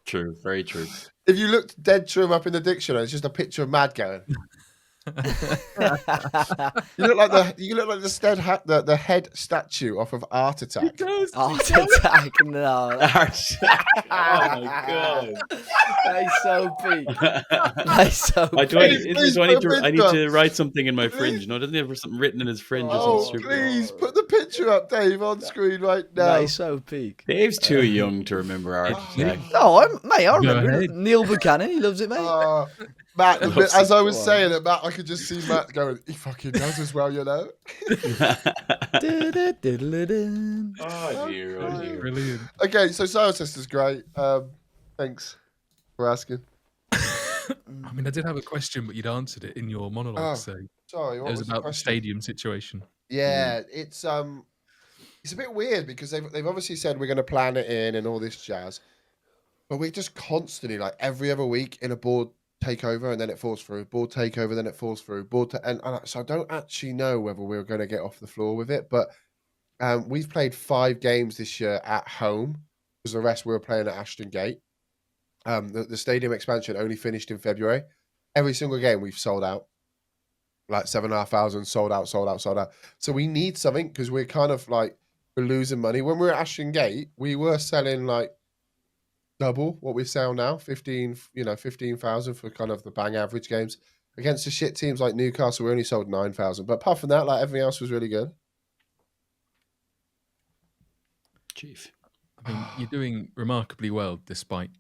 S4: True, very true.
S1: If you looked dead trim up in the dictionary, it's just a picture of Mad going. You look like the head statue off of Art Attack.
S2: Art Attack, no.
S4: Oh my god.
S2: That is so peak. That is so
S4: I
S1: Please
S4: need
S1: put a
S4: to
S1: picture.
S4: write something in my fringe. No, doesn't he have something written in his fringe or
S1: Oh,
S4: something stupid?
S1: please put the picture up, Dave, on screen right now.
S2: That is so peak.
S4: Dave's too young to remember Art Attack.
S2: No, I
S3: Go
S2: remember it.
S3: ahead.
S2: Neil Buchanan, he loves it, mate.
S1: Matt,
S4: Loves
S1: as
S4: it.
S1: I was
S2: Go on.
S1: saying it, Matt, I could just see Matt going, he fucking does as well, you know?
S2: Du-du-du-du-du-du.
S4: Oh dear, oh dear.
S3: Brilliant.
S1: Okay, so Sour Sister's great. Thanks for asking.
S3: I mean, I did have a question, but you'd answered it in your monologue.
S1: Oh,
S3: So
S1: Sorry,
S3: it
S1: what
S3: was
S1: was the
S3: about the
S1: question?
S3: stadium situation.
S1: Yeah, it's a bit weird because they've obviously said we're going to plan it in and all this jazz, but we're just constantly like every other week in a board takeover and then it falls through, board takeover, then it falls through, so I don't actually know whether we're going to get off the floor with it, but we've played 5 games this year at home because the rest we were playing at Ashton Gate. The stadium expansion only finished in February. Every single game we've sold out. Like 7,500 sold out. So we need something because we're kind of like we're losing money. When we were at Ashton Gate, we were selling like double what we sell now, 15,000 for kind of the bang average games. Against the shit teams like Newcastle, we only sold 9,000. But apart from that, like everything else was really good.
S4: Chief.
S3: I mean, you're doing remarkably well despite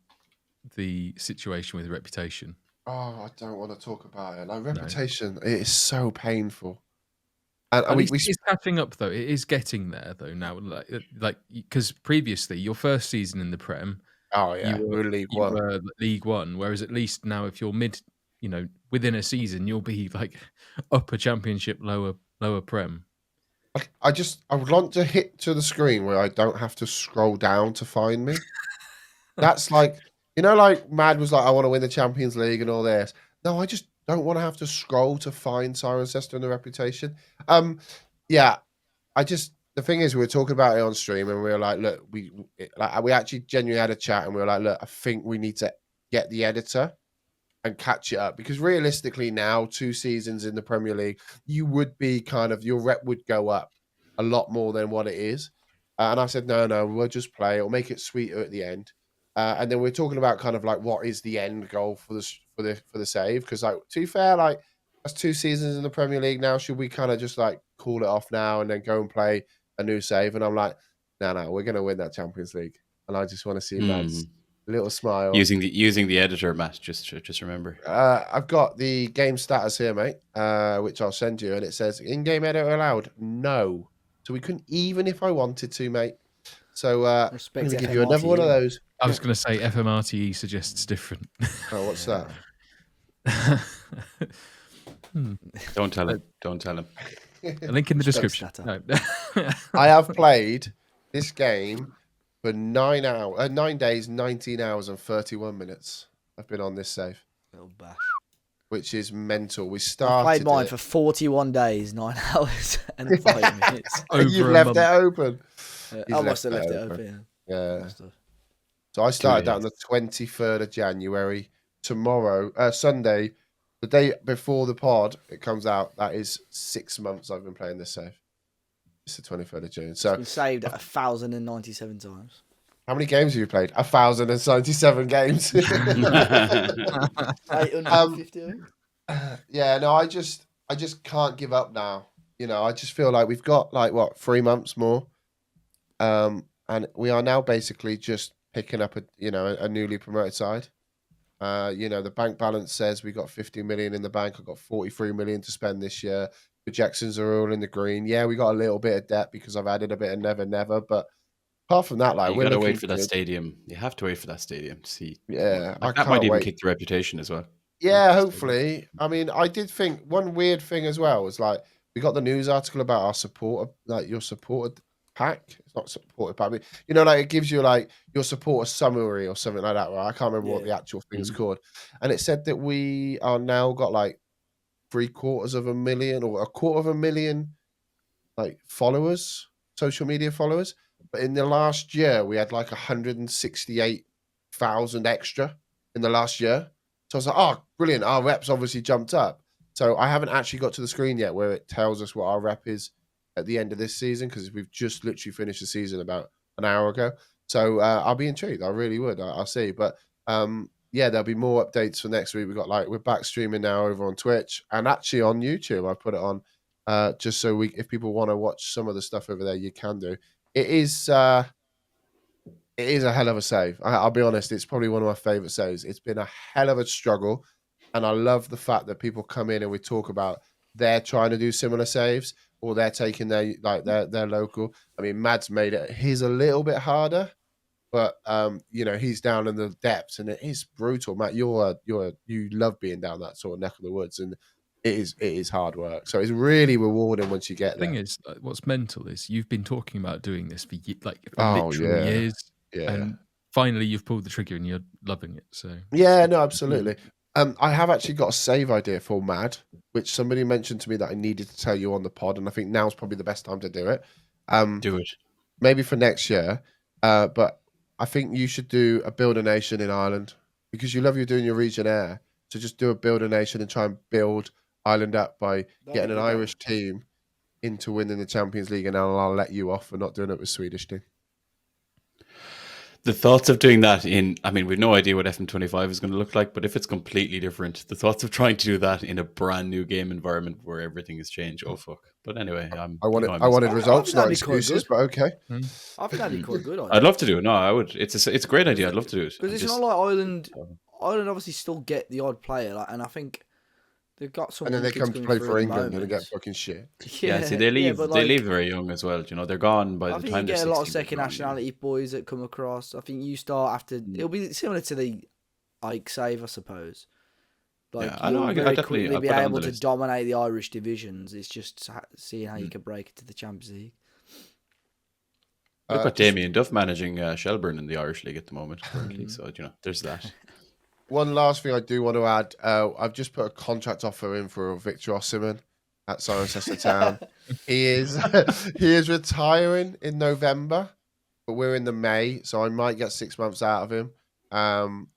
S3: the situation with Reputation.
S1: Oh, I don't want to talk about it. Like Reputation, it is so painful. And
S3: At
S1: we
S3: least it's catching up, though. It is getting there, though. Now, like because previously, your first season in the Prem,
S1: oh yeah,
S3: you
S1: we're League One.
S3: were League One. Whereas at least now, if you're within a season, you'll be like upper Championship, lower Prem.
S1: I would want to hit to the screen where I don't have to scroll down to find me. That's like, like Mad was like, I want to win the Champions League and all this. No, I just don't want to have to scroll to find Cirencester and the Reputation. Yeah, the thing is, we were talking about it on stream and we were like, look, we actually genuinely had a chat and we were like, look, I think we need to get the editor and catch it up because realistically now 2 seasons in the Premier League, you would be kind of, your rep would go up a lot more than what it is. And I said, no, we'll just play. It'll make it sweeter at the end. And then we're talking about kind of like what is the end goal for the save? Because like to be fair, like that's 2 seasons in the Premier League now. Should we kind of just like call it off now and then go and play a new save? And I'm like, no, we're gonna win that Champions League. And I just want to see Matt's little smile.
S4: Using the editor, Matt. Just remember.
S1: I've got the game status here, mate, which I'll send you, and it says in-game editor allowed. No, so we couldn't even if I wanted to, mate. So I'm going to give you another one of those.
S3: I was going to say FMRTE suggests different.
S1: Oh, what's that?
S4: Don't tell him. Don't tell him.
S3: A link in the description. No.
S1: I have played this game for 9 days, 19 hours, and 31 minutes. I've been on this save,
S2: Little bash.
S1: which is mental. We
S2: I
S1: started.
S2: played mine for 41 days, 9 hours, and 5 minutes.
S1: You've left it open.
S2: I must have left it open.
S1: Yeah. So I started that on the 23rd of January. Tomorrow, Sunday, the day before the pod, it comes out. That is 6 months I've been playing this save. It's the 23rd of June. So
S2: It's been saved 1,097 times.
S1: how many games have you played? 1,097 games.
S2: 850.
S1: Yeah, no, I just can't give up now. I just feel like we've got 3 months more. And we are now basically just picking up a newly promoted side. The bank balance says we got 50 million in the bank. I've got 43 million to spend this year. Projections are all in the green. Yeah, we got a little bit of debt because I've added a bit of never. But apart from that,
S4: you gotta wait for that stadium. You have to wait for that stadium to see.
S1: Yeah,
S4: that might even kick the Reputation as well.
S1: Yeah, hopefully. I mean, I did think one weird thing as well was like we got the news article about our supporter, like your supporter pack. It's not supporter pack, but it gives you like your supporter summary or something like that, right? I can't remember what the actual thing is called. And it said that we are now got like 750,000 or 250,000 like followers, social media followers. But in the last year, we had like 168,000 extra in the last year. So I was like, oh, brilliant. Our reps obviously jumped up. So I haven't actually got to the screen yet where it tells us what our rep is at the end of this season, because we've just literally finished the season about an hour ago. So I'll be intrigued. I really would. I'll see. But yeah, there'll be more updates for next week. We're back streaming now over on Twitch and actually on YouTube. I put it on just so if people want to watch some of the stuff over there, you can do. It is a hell of a save. I'll be honest. It's probably one of my favorite saves. It's been a hell of a struggle, and I love the fact that people come in and we talk about they're trying to do similar saves or they're taking their local. I mean, Mad's made it. He's a little bit harder, but he's down in the depths and it is brutal. Matt, you love being down that sort of neck of the woods, and it is hard work. So it's really rewarding once you get
S3: The
S1: there.
S3: thing is, what's mental is you've been talking about doing this for
S1: Oh,
S3: literal
S1: yeah.
S3: years,
S1: Yeah.
S3: and finally you've pulled the trigger and you're loving it. So
S1: Yeah, no, absolutely. I have actually got a save idea for Mad, which somebody mentioned to me that I needed to tell you on the pod, and I think now's probably the best time to do it.
S4: Do it.
S1: Maybe for next year, but I think you should do a build a nation in Ireland because you're doing your region air. So just do a build a nation and try and build Ireland up by getting an Irish team into winning the Champions League, and I'll let you off for not doing it with Swedish team.
S4: The thoughts of doing that we've no idea what FM25 is going to look like, but if it's completely different, the thoughts of trying to do that in a brand new game environment where everything has changed, oh fuck. But anyway,
S1: I wanted results, not excuses, but okay.
S2: I think that'd be quite good.
S4: I'd love to do it. No, I would. It's a great idea. I'd love to do it.
S2: Because it's not like Ireland. Ireland obviously still get the odd player, and I think they've got some.
S1: And then they come to play for England and they get fucking shit.
S4: Yeah, see, they leave. They leave very young as well. They're gone by the time they're 16. I think you get
S2: a lot of second nationality boys that come across. I think you start after. It'll be similar to the Ike save, I suppose. You'll very quickly be able to dominate the Irish divisions. It's just seeing how you can break it to the Champions League.
S4: We've got Damien Duff managing Shelburne in the Irish League at the moment currently, so there's that.
S1: One last thing I do want to add, I've just put a contract offer in for Victor Osimhen at Cirencester Town. He is retiring in November, but we're in the May, so I might get 6 months out of him.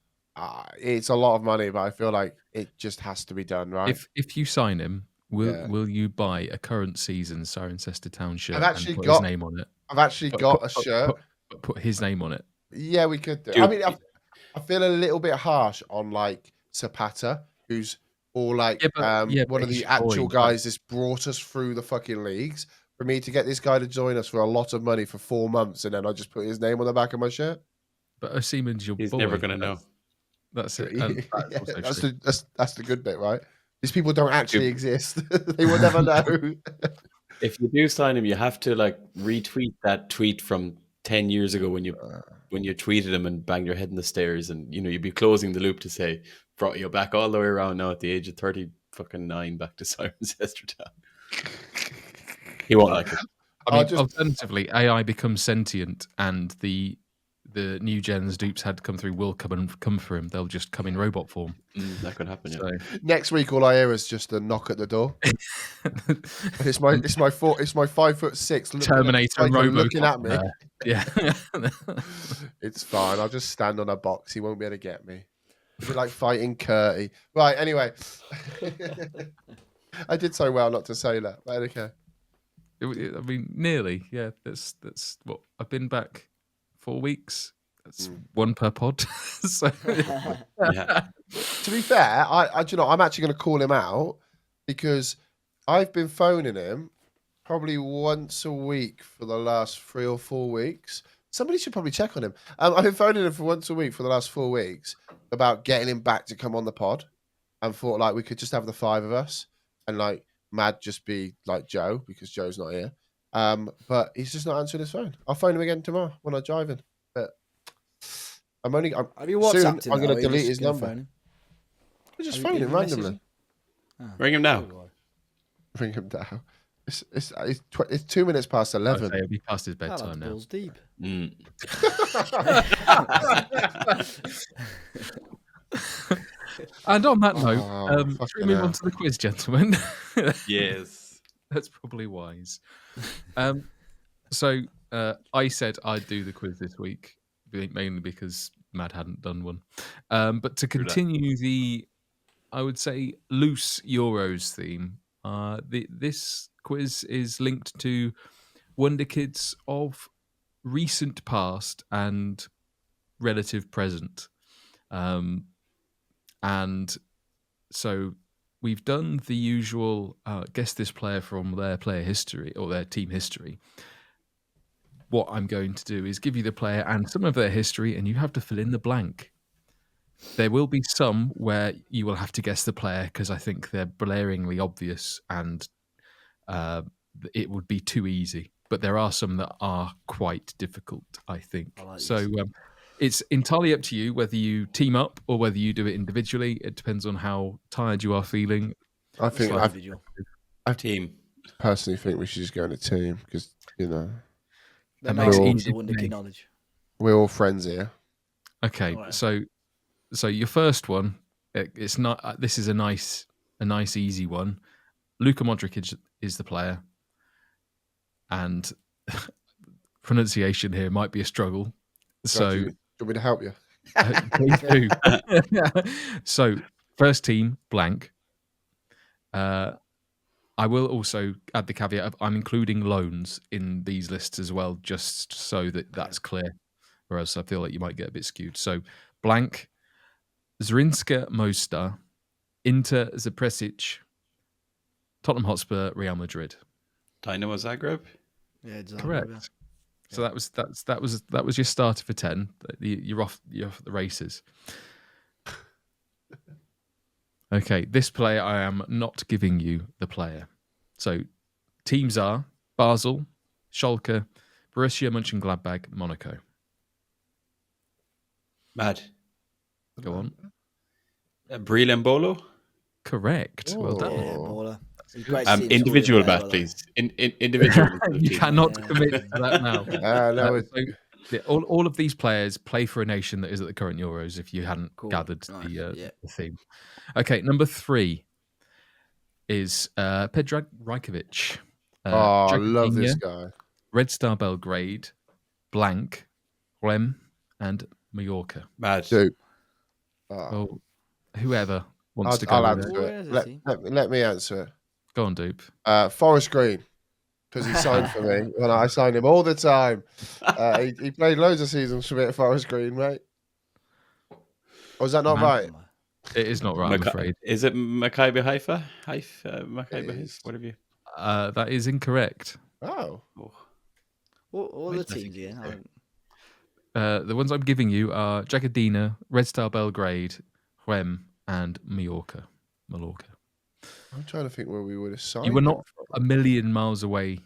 S1: It's a lot of money, but I feel like it just has to be done, right?
S3: If you sign him, will you buy a current season Cirencester Town shirt and put his name on it?
S1: I've actually got a shirt.
S3: Put his name on it.
S1: Yeah, we could do. I mean, I feel a little bit harsh on like Zapata, who's one of the actual guys that's brought us through the fucking leagues. For me to get this guy to join us for a lot of money for 4 months, and then I just put his name on the back of my shirt.
S3: But Osimhen's your boy.
S4: He's never going to know.
S3: That's it.
S1: That's the good bit, right? These people don't actually exist. They will never know.
S4: If you do sign him, you have to retweet that tweet from 10 years ago when you tweeted him and banged your head in the stairs, and you'd be closing the loop to say brought you back all the way around now at the age of 39 back to Cirencester Town. He won't like it.
S3: Alternatively, AI becomes sentient and the new gen's dupes had come through will come for him. They'll just come in robot form.
S4: That could happen.
S1: So, next week, all I hear is just a knock at the door. it's my 5'6"
S3: Terminator robot
S1: looking at me.
S3: Yeah,
S1: it's fine. I'll just stand on a box. He won't be able to get me. It'll be like fighting Curty. Right. Anyway, I did so well not to say that. But okay.
S3: I mean, nearly. Yeah. That's what I've been back 4 weeks. That's one per pod. So,
S1: yeah. To be fair, I'm actually going to call him out because I've been phoning him probably once a week for the last 3 or 4 weeks. Somebody should probably check on him. I've been phoning him for once a week for the last 4 weeks about getting him back to come on the pod, and thought we could just have the 5 of us and Mad just be like Joe because Joe's not here. But he's just not answering his phone. I'll phone him again tomorrow when I'm driving. But I'm going to delete his number. We just phone him randomly.
S4: Ring him now.
S1: Ring him down. It's 2 minutes past 11.
S3: It'll be past his bedtime now.
S2: Balls deep.
S3: And on that note, should we move on to the quiz, gentlemen?
S4: Yes.
S3: That's probably wise. So I said I'd do the quiz this week, mainly because Mad hadn't done one. But to continue the I would say, loose Euros theme. This quiz is linked to wonderkids of recent past and relative present. And so we've done the usual guess this player from their player history or their team history. What I'm going to do is give you the player and some of their history, and you have to fill in the blank. There will be some where you will have to guess the player because I think they're blaringly obvious and it would be too easy. But there are some that are quite difficult, I think. So it's entirely up to you whether you team up or whether you do it individually. It depends on how tired you are feeling.
S1: I think
S4: I team.
S1: Personally think we should just go in a team because
S2: That
S3: makes
S2: makes
S3: it
S2: it
S3: easy
S2: the
S3: for
S2: wonder
S3: me.
S2: kid knowledge.
S1: we're all friends here.
S3: Okay,
S2: Alright.
S3: so your first one, it's not. This is a nice, easy one. Luka Modric is the player, and pronunciation here might be a struggle. So
S1: Do you want me to help you?
S3: please do. So first team blank. I will also add the caveat of I'm including loans in these lists as well, just so that that's clear. Or else I feel like you might get a bit skewed. So blank, Zrinska Mostar, Inter Zapresic, Tottenham Hotspur, Real Madrid.
S4: Dynamo Zagreb.
S2: Yeah, Zagreb,
S3: Correct.
S2: yeah.
S3: So that was your starter for 10. You're off the races. Okay, this player I am not giving you the player. So teams are Basel, Schalke, Borussia Mönchengladbach, Monaco.
S4: Mad.
S3: Go on.
S4: Breel and Bolo.
S3: Correct. Well done.
S2: Yeah,
S1: Oh.
S2: baller. It's great to see him
S4: Individual
S2: scoring
S4: bat,
S2: players
S4: please. Individual.
S3: You cannot
S2: Yeah.
S3: commit to that now.
S1: No,
S3: So all of these players play for a nation that is at the current Euros. If you hadn't
S2: Cool.
S3: gathered
S2: Nice.
S3: the theme. Okay, number 3 is Predrag Rajkovic.
S1: I love this
S3: Jagodinja,
S1: guy.
S3: Red Star Belgrade, Blank, Rem, and Mallorca.
S4: Mad.
S1: Dude.
S3: Well, whoever wants to go.
S1: I'll
S3: with
S1: answer
S3: it.
S2: Where
S1: it.
S2: is he?
S1: Let me answer it.
S3: Go on, Dupe.
S1: Forest Green, because he signed for me when I signed him all the time. He played loads of seasons for me at Forest Green, mate. Or is that not
S3: Man.
S1: right?
S3: It is not right, I'm afraid.
S4: Is it Maccabi Haifa? Maccabi
S1: It
S4: Haifa?
S1: is.
S4: Whatever you.
S3: That is incorrect.
S1: Oh.
S4: Oh.
S2: All
S4: Wait,
S2: the
S4: I
S2: teams
S4: think
S2: again.
S3: The ones I'm giving you are Jagodina, Red Star Belgrade, Rem, and Mallorca.
S1: I'm trying to think where we would have signed
S3: You were
S1: him
S3: not
S1: from.
S3: a million miles away.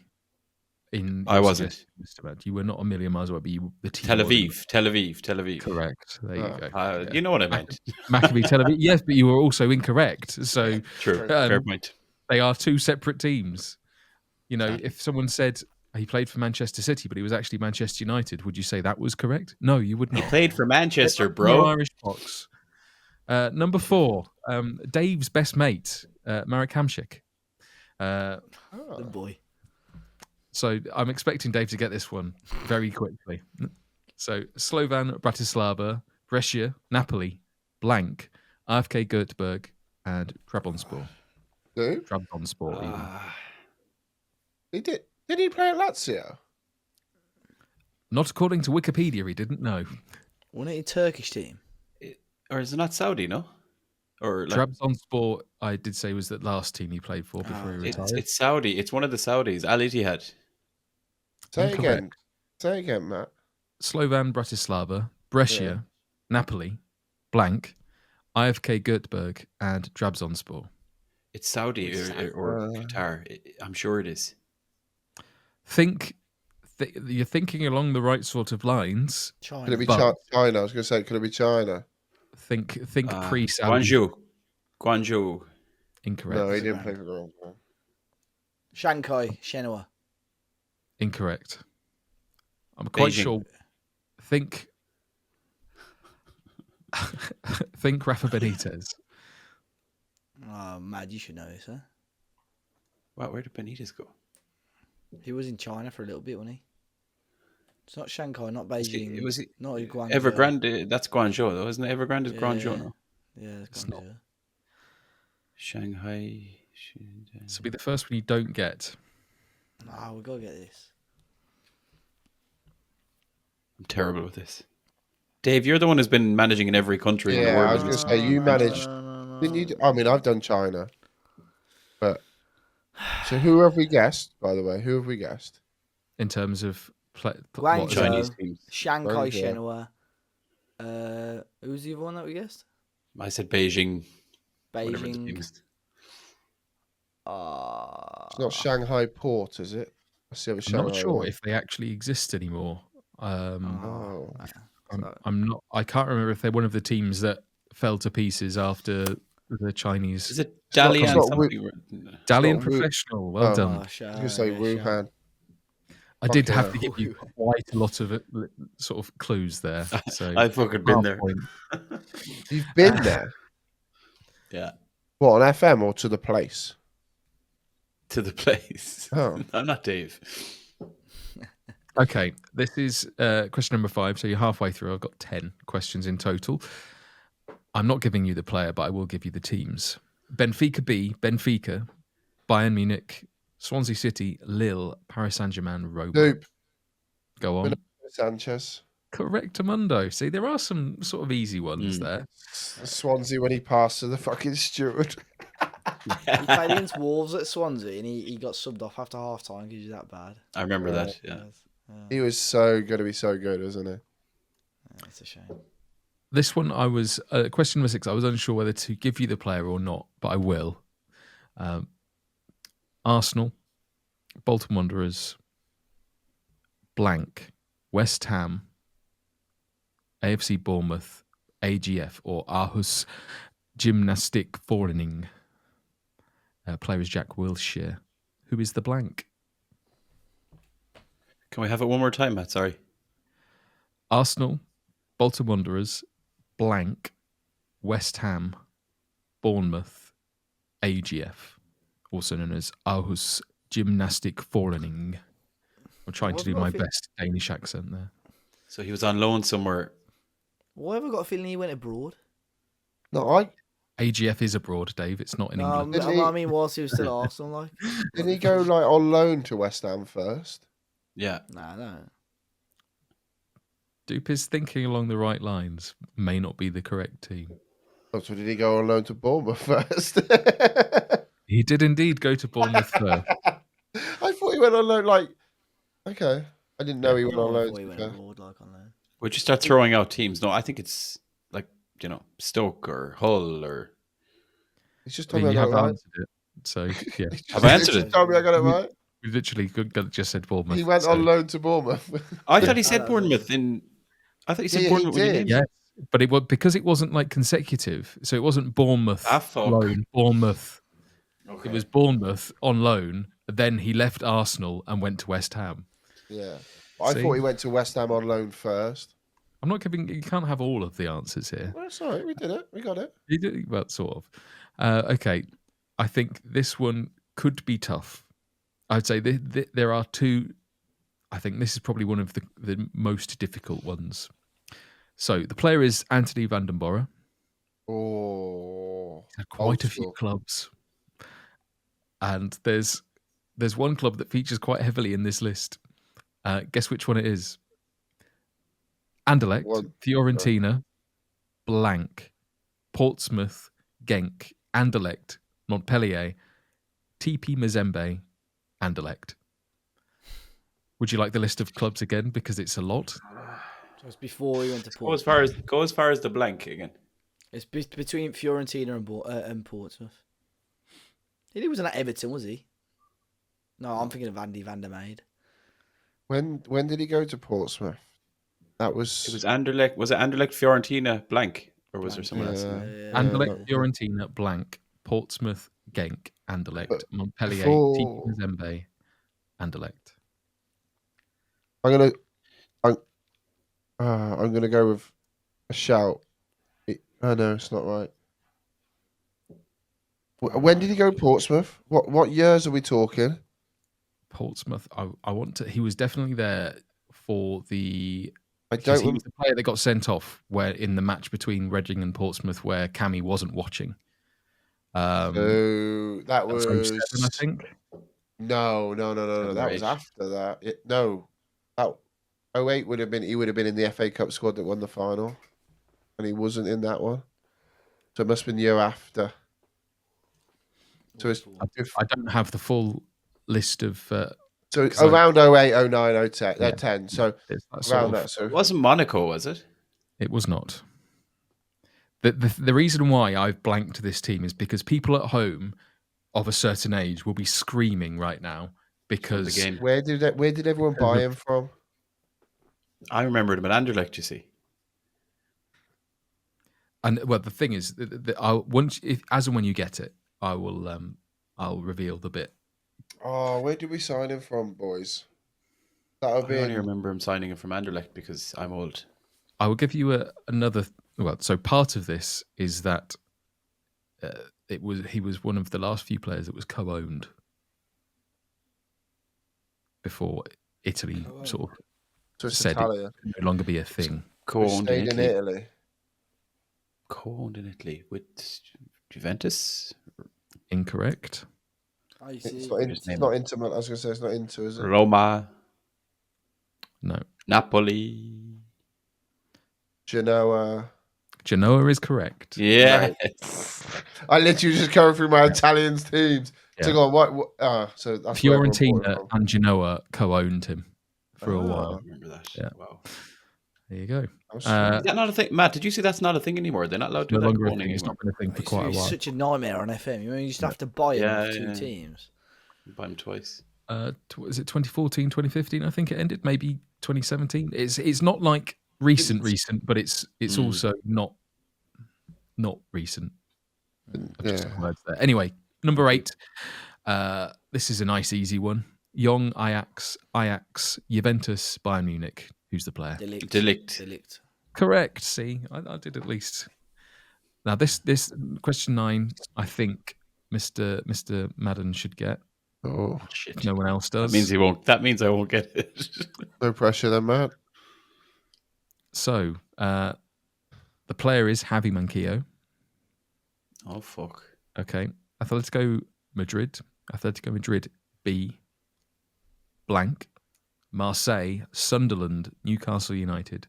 S4: I
S3: your
S4: wasn't.
S3: suggestion, Mr. Matt. You were not a million miles away, but the team
S4: Tel
S3: was.
S4: Aviv.
S3: Correct. There you
S1: Oh.
S3: go. Yeah.
S4: You know what I meant.
S3: Maccabi Tel Aviv. Yes, but you were also incorrect. So
S4: True. Fair point.
S3: they are two separate teams. You know, if someone said he played for Manchester City, but he was actually Manchester United, would you say that was correct? No, you would
S4: He
S3: not.
S4: played for Manchester,
S3: Your
S4: bro.
S3: Irish box. Number 4, Dave's best mate, Marek Hamšík.
S2: The boy.
S3: So I'm expecting Dave to get this one very quickly. So Slovan Bratislava, Brescia, Napoli, Blank, AFK Göteborg, and Trabzonspor.
S1: Dude,
S3: Trabzonspor. even.
S1: he did. Did he play at Lazio?
S3: Not according to Wikipedia, he didn't know.
S2: Wasn't it a Turkish team?
S4: Or is it not Saudi, no? Or like,
S3: Trabzonspor, I did say, was the last team he played for before he retired.
S4: it's Saudi. It's one of the Saudis. Al Ittihad.
S1: Say it again.
S3: Incorrect.
S1: Say it again, Matt.
S3: Slovan Bratislava, Brescia, Napoli, Blank, AFK Göteborg, and Trabzonspor.
S4: It's Saudi or Qatar. I'm sure it is.
S3: You're thinking along the right sort of lines.
S2: China.
S1: Could it be
S3: But-
S1: China? I was going to say, could it be China?
S3: Think pre-Saudi.
S4: Guangzhou.
S3: Incorrect.
S1: No, he
S2: That's
S1: didn't
S2: around.
S1: play for the wrong one.
S2: Shanghai, Shenhua.
S3: Incorrect. I'm quite
S4: Beijing.
S3: sure. Think Rafa Benitez.
S2: Oh, Mad, you should know this, huh?
S4: Wow, where did Benitez go?
S2: He was in China for a little bit, wasn't he? It's not Shanghai, not Beijing.
S4: It was
S2: not Guangzhou.
S4: Evergrande. That's Guangzhou, though, isn't it? Evergrande is Guangzhou. No?
S2: Yeah, it's
S3: It's not.
S2: Guangzhou.
S4: Shanghai.
S3: This will be the first one you don't get.
S2: No, we gotta get this.
S4: I'm terrible with this. Dave, you're the one who's been managing in every country in the
S1: Yeah,
S4: world.
S1: I was
S4: in
S1: going to
S4: recent
S1: say, you
S4: years.
S1: managed. Didn't you? I mean, I've done China. But so who have we guessed, by the way? Who have we guessed?
S3: In terms of what is it?
S2: Guangzhou,
S4: Chinese teams.
S2: Shanghai,
S1: Guangzhou.
S2: Shenhua. Who's the other one that we guessed?
S4: I said Beijing. Whatever the
S2: Beijing.
S4: teams.
S1: It's not Shanghai Port, is it? Let's see if it's
S3: I'm
S1: Shanghai
S3: not sure
S1: one.
S3: if they actually exist anymore.
S1: Oh.
S3: I'm not. I can't remember if they're one of the teams that fell to pieces after the Chinese.
S4: Is it
S1: not-
S4: Dalian
S1: it's not
S4: something?
S3: Dalian
S1: not Wu-
S3: Professional. Well
S1: Oh.
S3: done.
S2: Oh,
S1: I was going to say Wuhan.
S3: I did
S1: Fucking
S3: have
S1: hell.
S3: to give you quite a lot of sort of clues there. So
S4: I've fucking been
S3: half
S4: there.
S3: point.
S1: You've been there?
S4: Yeah,
S1: What, on FM or to the place?
S4: to the place.
S1: Oh.
S4: I'm not Dave.
S3: Okay, this is question number 5. So you're halfway through. I've got 10 questions in total. I'm not giving you the player, but I will give you the teams. Benfica B, Benfica, Bayern Munich, Swansea City, Lille, Paris Saint-Germain, Roma.
S1: Dupe.
S3: Go on.
S1: Sanchez.
S3: Correctamundo. See, there are some sort of easy ones there.
S1: Swansea when he passed to the fucking steward.
S2: He played against Wolves at Swansea and he got subbed off after half time because he's that bad.
S4: I remember that. Yeah.
S1: He was so going to be so good, wasn't he?
S2: Yeah, it's a shame.
S3: This one, I was question number 6. I was unsure whether to give you the player or not, but I will. Arsenal, Bolton Wanderers, blank, West Ham, AFC Bournemouth, AGF, or Aarhus Gymnastic Forening. Player is Jack Wilshere. Who is the blank?
S4: Can we have it one more time, Matt? Sorry.
S3: Arsenal, Bolton Wanderers, blank, West Ham, Bournemouth, AGF, also known as Aarhus Gymnastic Forening. I'm trying to do my best Danish accent there.
S4: So he was on loan somewhere.
S2: Why have I got a feeling he went abroad?
S1: No,
S3: AGF is abroad, Dave. It's not in England.
S2: I mean, whilst he was still at Arsenal, like.
S1: Didn't he go like on loan to West Ham first?
S4: Yeah.
S2: Nah, no.
S3: Dupe is thinking along the right lines. May not be the correct team.
S1: Oh, so did he go on loan to Bournemouth first?
S3: He did indeed go to Bournemouth first.
S1: I thought he went on loan. Like, okay, I didn't know he went on
S2: I
S1: loan.
S2: thought he
S1: to
S2: went
S1: fair.
S2: abroad, like, on loan.
S4: Would you start throwing out teams? No, I think it's like, Stoke or Hull or.
S1: He's just
S3: I
S1: told
S3: mean,
S1: me I
S3: you
S1: got
S3: have
S1: it right.
S3: answered it. So, yeah.
S4: Have I answered
S1: He's
S4: it?
S1: just told me I got it right.
S3: We literally just said Bournemouth.
S1: He went
S3: so-
S1: on loan to Bournemouth.
S4: I thought he said
S2: that's
S4: Bournemouth in. I thought he said
S1: Yeah, he
S4: Bournemouth when you
S1: did.
S4: named
S3: Yes,
S4: it.
S3: but it was because it wasn't like consecutive. So it wasn't Bournemouth
S4: Fuck.
S3: loan, Bournemouth.
S4: Okay.
S3: It was Bournemouth on loan. Then he left Arsenal and went to West Ham.
S1: Yeah, I
S3: See?
S1: thought he went to West Ham on loan first.
S3: I'm not giving. You can't have all of the answers here.
S1: Well, it's all right. We did it. We got it.
S3: You do, well, sort of. Okay, I think this one could be tough. I'd say there are two. I think this is probably one of the most difficult ones. So the player is Anthony van den Borre.
S1: Oh,
S3: He's had quite a few
S1: school.
S3: clubs, and there's one club that features quite heavily in this list. Guess which one it is? Anderlecht,
S1: One.
S3: Fiorentina, blank, Portsmouth, Genk, Anderlecht, Montpellier, TP Mazembe, Anderlecht. Would you like the list of clubs again? Because it's a lot.
S2: So it's before he went to
S4: Go as
S2: Portsmouth.
S4: far as the blank again.
S2: It's between Fiorentina and Portsmouth. He wasn't at Everton, was he? No, I'm thinking of Andy van der Meijden.
S1: When did he go to Portsmouth? That was.
S4: It was Anderlecht. Was it Anderlecht, Fiorentina, blank, or was there someone else?
S1: Yeah.
S3: Anderlecht, Fiorentina, blank, Portsmouth, Genk, Anderlecht, Montpellier,
S1: before-
S3: TP Mazembe, Anderlecht.
S1: I'm gonna go with a shout. Oh no, it's not right. When did he go to Portsmouth? What years are we talking?
S3: Portsmouth. I want to. He was definitely there for the.
S1: I
S3: Because
S1: don't.
S3: he was the player that got sent off where in the match between Reading and Portsmouth where Cammy wasn't watching.
S1: So that
S3: was
S1: was
S3: 07, I think.
S1: no.
S4: 7 or
S1: That was
S4: 8.
S1: after that. No, that 08 would have been. He would have been in the FA Cup squad that won the final, and he wasn't in that one. So it must have been the year after. So it's
S3: I don't have the full list of.
S1: so
S3: 'Cause I-
S1: around 08, 09, 010,
S3: Yeah.
S1: 10. So
S3: it's that sort
S1: around
S3: of-
S1: that. So
S4: It wasn't Monaco, was it?
S3: It was not. The reason why I've blanked this team is because people at home of a certain age will be screaming right now because
S4: game.
S1: where did everyone
S3: Because
S1: buy
S3: of-
S1: him from?
S4: I remember him at Anderlecht, you see.
S3: and well, the thing is, as and when you get it, I will I'll reveal the bit.
S1: Oh, where did we sign him from, boys? That would
S4: I only
S1: be
S4: remember him signing him from Anderlecht because I'm old.
S3: I will give you another. Well, so part of this is that he was one of the last few players that was co-owned before Italy sort of
S1: so it's
S3: said
S1: Italian.
S3: it could no longer be a thing.
S1: We
S4: Co-owned in
S1: stayed in
S4: Italy.
S1: Italy.
S4: Co-owned in Italy with Juventus.
S3: Incorrect.
S2: I
S1: It's
S2: see.
S1: not,
S4: His
S1: it's
S4: name.
S1: not Inter. I was going to say it's not Inter, is it?
S4: Roma.
S3: No.
S4: Napoli.
S1: Genoa.
S3: Genoa is correct.
S4: Yes.
S1: I literally just going through my Italians teams.
S3: Yeah.
S1: So go on, what so that's where everyone bought him
S3: Fiorentina
S1: from.
S3: and Genoa co-owned him for a
S1: Oh.
S4: I
S3: while.
S4: remember that.
S3: Yeah.
S4: Wow.
S3: There you go.
S1: That's
S4: Is that not a thing? Matt, did you see that's not a thing anymore? They're not allowed to
S3: No
S4: do that
S3: longer a
S4: co-owning
S3: thing. It's
S4: anymore.
S3: not been a thing for quite a
S2: It's
S3: while.
S2: such a nightmare on FM. You used to have to buy them
S4: Yeah,
S2: off two
S4: yeah.
S2: teams.
S4: Buy them twice.
S3: Is it 2014, 2015? I think it ended. Maybe 2017. It's not like recent, but it's also not recent. I've just
S1: Yeah.
S3: had words there. Anyway, number 8. This is a nice, easy one. Young Ajax, Juventus, Bayern Munich. Who's the player?
S4: Delict.
S3: Correct. See, I did at least. Now this question 9, I think Mr. Madden should get.
S1: Oh,
S4: Shit.
S3: If no one else does.
S4: That means he won't. That means I won't get it.
S1: no pressure then, Matt.
S3: So the player is Javi Manquillo.
S4: Oh fuck.
S3: Okay. Atletico Madrid B. Blank. Marseille, Sunderland, Newcastle United,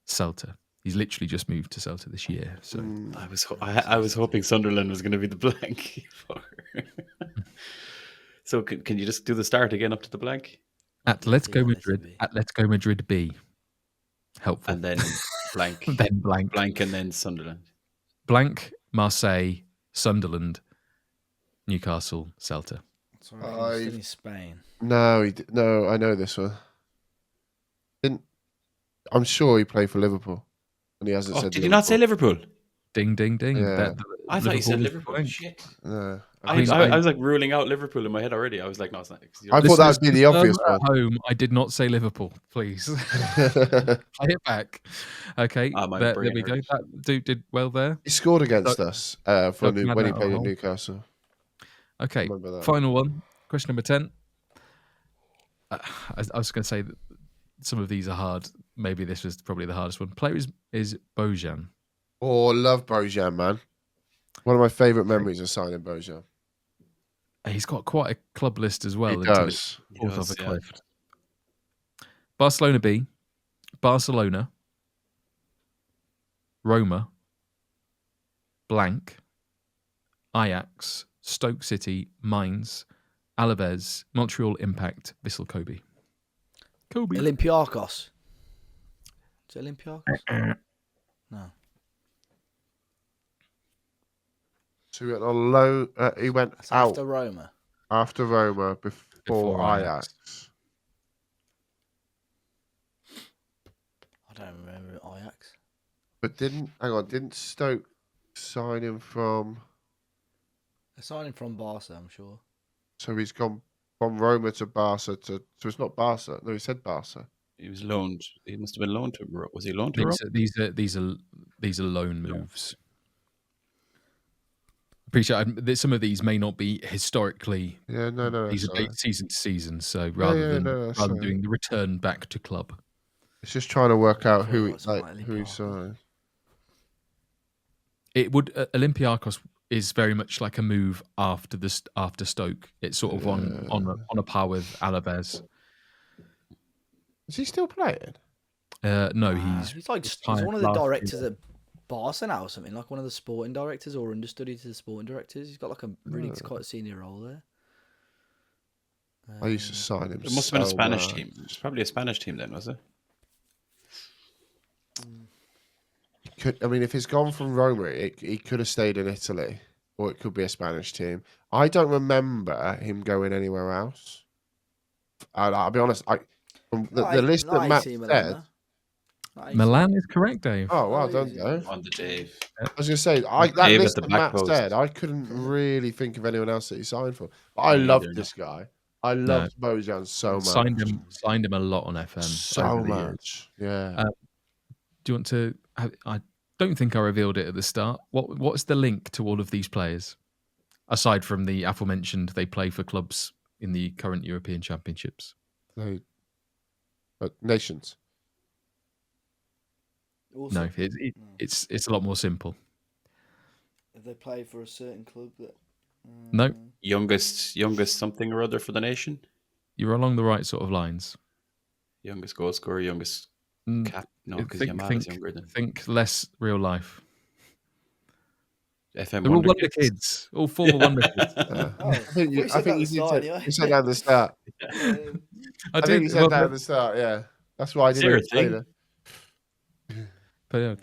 S3: Celta. He's literally just moved to Celta this year. So
S4: I was hoping Sunderland was going to be the blank. So can you just do the start again up to the blank?
S3: Atletico
S2: Yeah,
S3: Madrid B. Helpful.
S4: And then blank.
S3: Then blank.
S4: Blank and then Sunderland.
S3: Blank, Marseille, Sunderland, Newcastle, Celta.
S2: Sorry, he's still in Spain.
S1: No, no, I know this one. I'm sure he played for Liverpool, and he hasn't said.
S4: Did you not say Liverpool?
S3: Ding, ding, ding.
S1: Yeah.
S4: I thought you said
S3: is
S4: Liverpool.
S3: blank.
S4: Shit.
S1: No.
S4: I was like ruling out Liverpool in my head already. I was like, no, it's not.
S1: I thought that would be the obvious
S3: At
S1: one.
S3: home, I did not say Liverpool. Please play it back. Okay,
S4: My
S3: there
S4: brain
S3: we go.
S4: hurt.
S3: That dude did well there.
S1: He scored against us for
S3: Doug
S1: when he
S3: Madden
S1: played
S3: at
S1: in
S3: home.
S1: Newcastle.
S3: Okay,
S1: Remember that.
S3: final one. Question number 10. I was going to say that some of these are hard. Maybe this was probably the hardest one. Player is Bojan.
S1: Oh, I love Bojan, man. One of my favourite memories of signing Bojan.
S3: He's got quite a club list as well.
S1: He
S3: until
S1: does.
S3: it falls off a
S4: yeah.
S3: cliff. Barcelona B, Barcelona, Roma, blank, Ajax, Stoke City, Mainz, Alaves, Montreal Impact, Vissel Kobe. Kobe.
S2: Olympiacos. Is it Olympiacos? No.
S1: So he went on low. He went
S2: That's
S1: out
S2: after Roma.
S1: after Roma before
S3: Before
S1: Ajax.
S2: I don't remember Ajax.
S1: But didn't Stoke sign him from?
S2: They're signing from Barca, I'm sure.
S1: So he's gone from Roma to Barca so it's not Barca. No, he said Barca.
S4: He was loaned. He must have been loaned to. Was he loaned to? Rome?
S3: These are loan moves. Appreciate that some of these may not be historically.
S1: Yeah, no.
S3: These
S1: sorry.
S3: are season to season. So rather
S1: that's
S3: than
S1: fine.
S3: doing the return back to club,
S1: It's just trying to work out who
S2: What's Miley
S1: he
S2: Parker?
S1: signed.
S3: it would Olympiacos is very much like a move after Stoke. It's sort of on a par with Alaves.
S1: Is he still playing?
S3: No,
S2: he's like he's one of the directors at Barca now or something, like one of the sporting directors or understudy to the sporting directors. He's got like a really quite senior role there.
S1: I used to sign him.
S4: It must have been a Spanish team. It's probably a Spanish team then, was it?
S1: I mean, if he's gone from Roma, he could have stayed in Italy, or it could be a Spanish team. I don't remember him going anywhere else. I'll be honest. From the list that Matt said,
S3: Milan is correct, Dave.
S1: Oh, well done, Dave.
S4: On the Dave.
S1: I was going to say, that list that Matt said, I couldn't really think of anyone else that he signed for. But I loved this guy. I loved Bojan so much.
S3: Signed him a lot on FM.
S1: So much. Yeah.
S3: Do you want to... I don't think I revealed it at the start. What's the link to all of these players? Aside from the aforementioned, they play for clubs in the current European Championships.
S1: Nations.
S2: Also,
S3: No, it's a lot more simple.
S2: If they play for a certain club that...
S3: No.
S4: Youngest something or other for the nation?
S3: You're along the right sort of lines.
S4: Youngest goal scorer, youngest cap. No, because Yamal is younger than.
S3: Think less real life.
S4: FM
S3: They're all
S4: Wonder
S3: Wonder Kids. All former Wonder Kids.
S1: I think you said that at the start. I think you said that at the start, yeah. That's why I didn't say that.
S3: But yeah,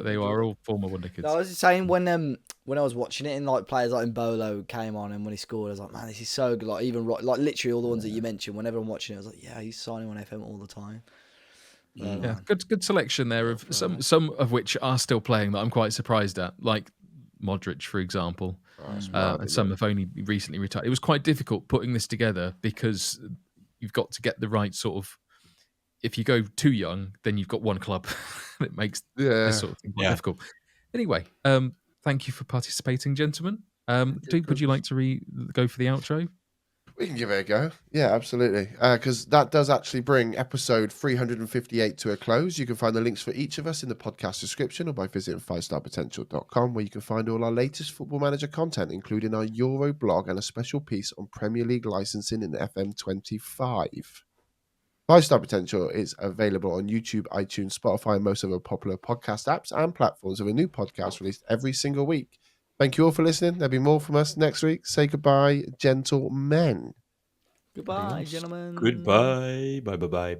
S3: they are all former Wonder Kids.
S2: No, I was just saying when I was watching it and like players like Mbolo came on and when he scored, I was like, man, this is so good. Like even like literally all the ones that you mentioned. Whenever I'm watching it, I was like, yeah, he's signing on FM all the time.
S3: Yeah, good selection there of some of which are still playing that I'm quite surprised at, like Modric, for example. And some have only recently retired. It was quite difficult putting this together because you've got to get the right sort of. If you go too young, then you've got one club. It makes this sort of thing quite difficult. Anyway, thank you for participating, gentlemen. Would you like to go for the outro?
S1: We can give it a go. Yeah, absolutely. Because that does actually bring episode 358 to a close. You can find the links for each of us in the podcast description or by visiting 5starpotential.com, where you can find all our latest Football Manager content, including our Euro blog and a special piece on Premier League licensing in FM25. 5-Star Potential is available on YouTube, iTunes, Spotify, and most other popular podcast apps and platforms with a new podcast released every single week. Thank you all for listening. There'll be more from us next week. Say goodbye, gentlemen.
S2: Goodbye, gentlemen.
S4: Goodbye. Bye.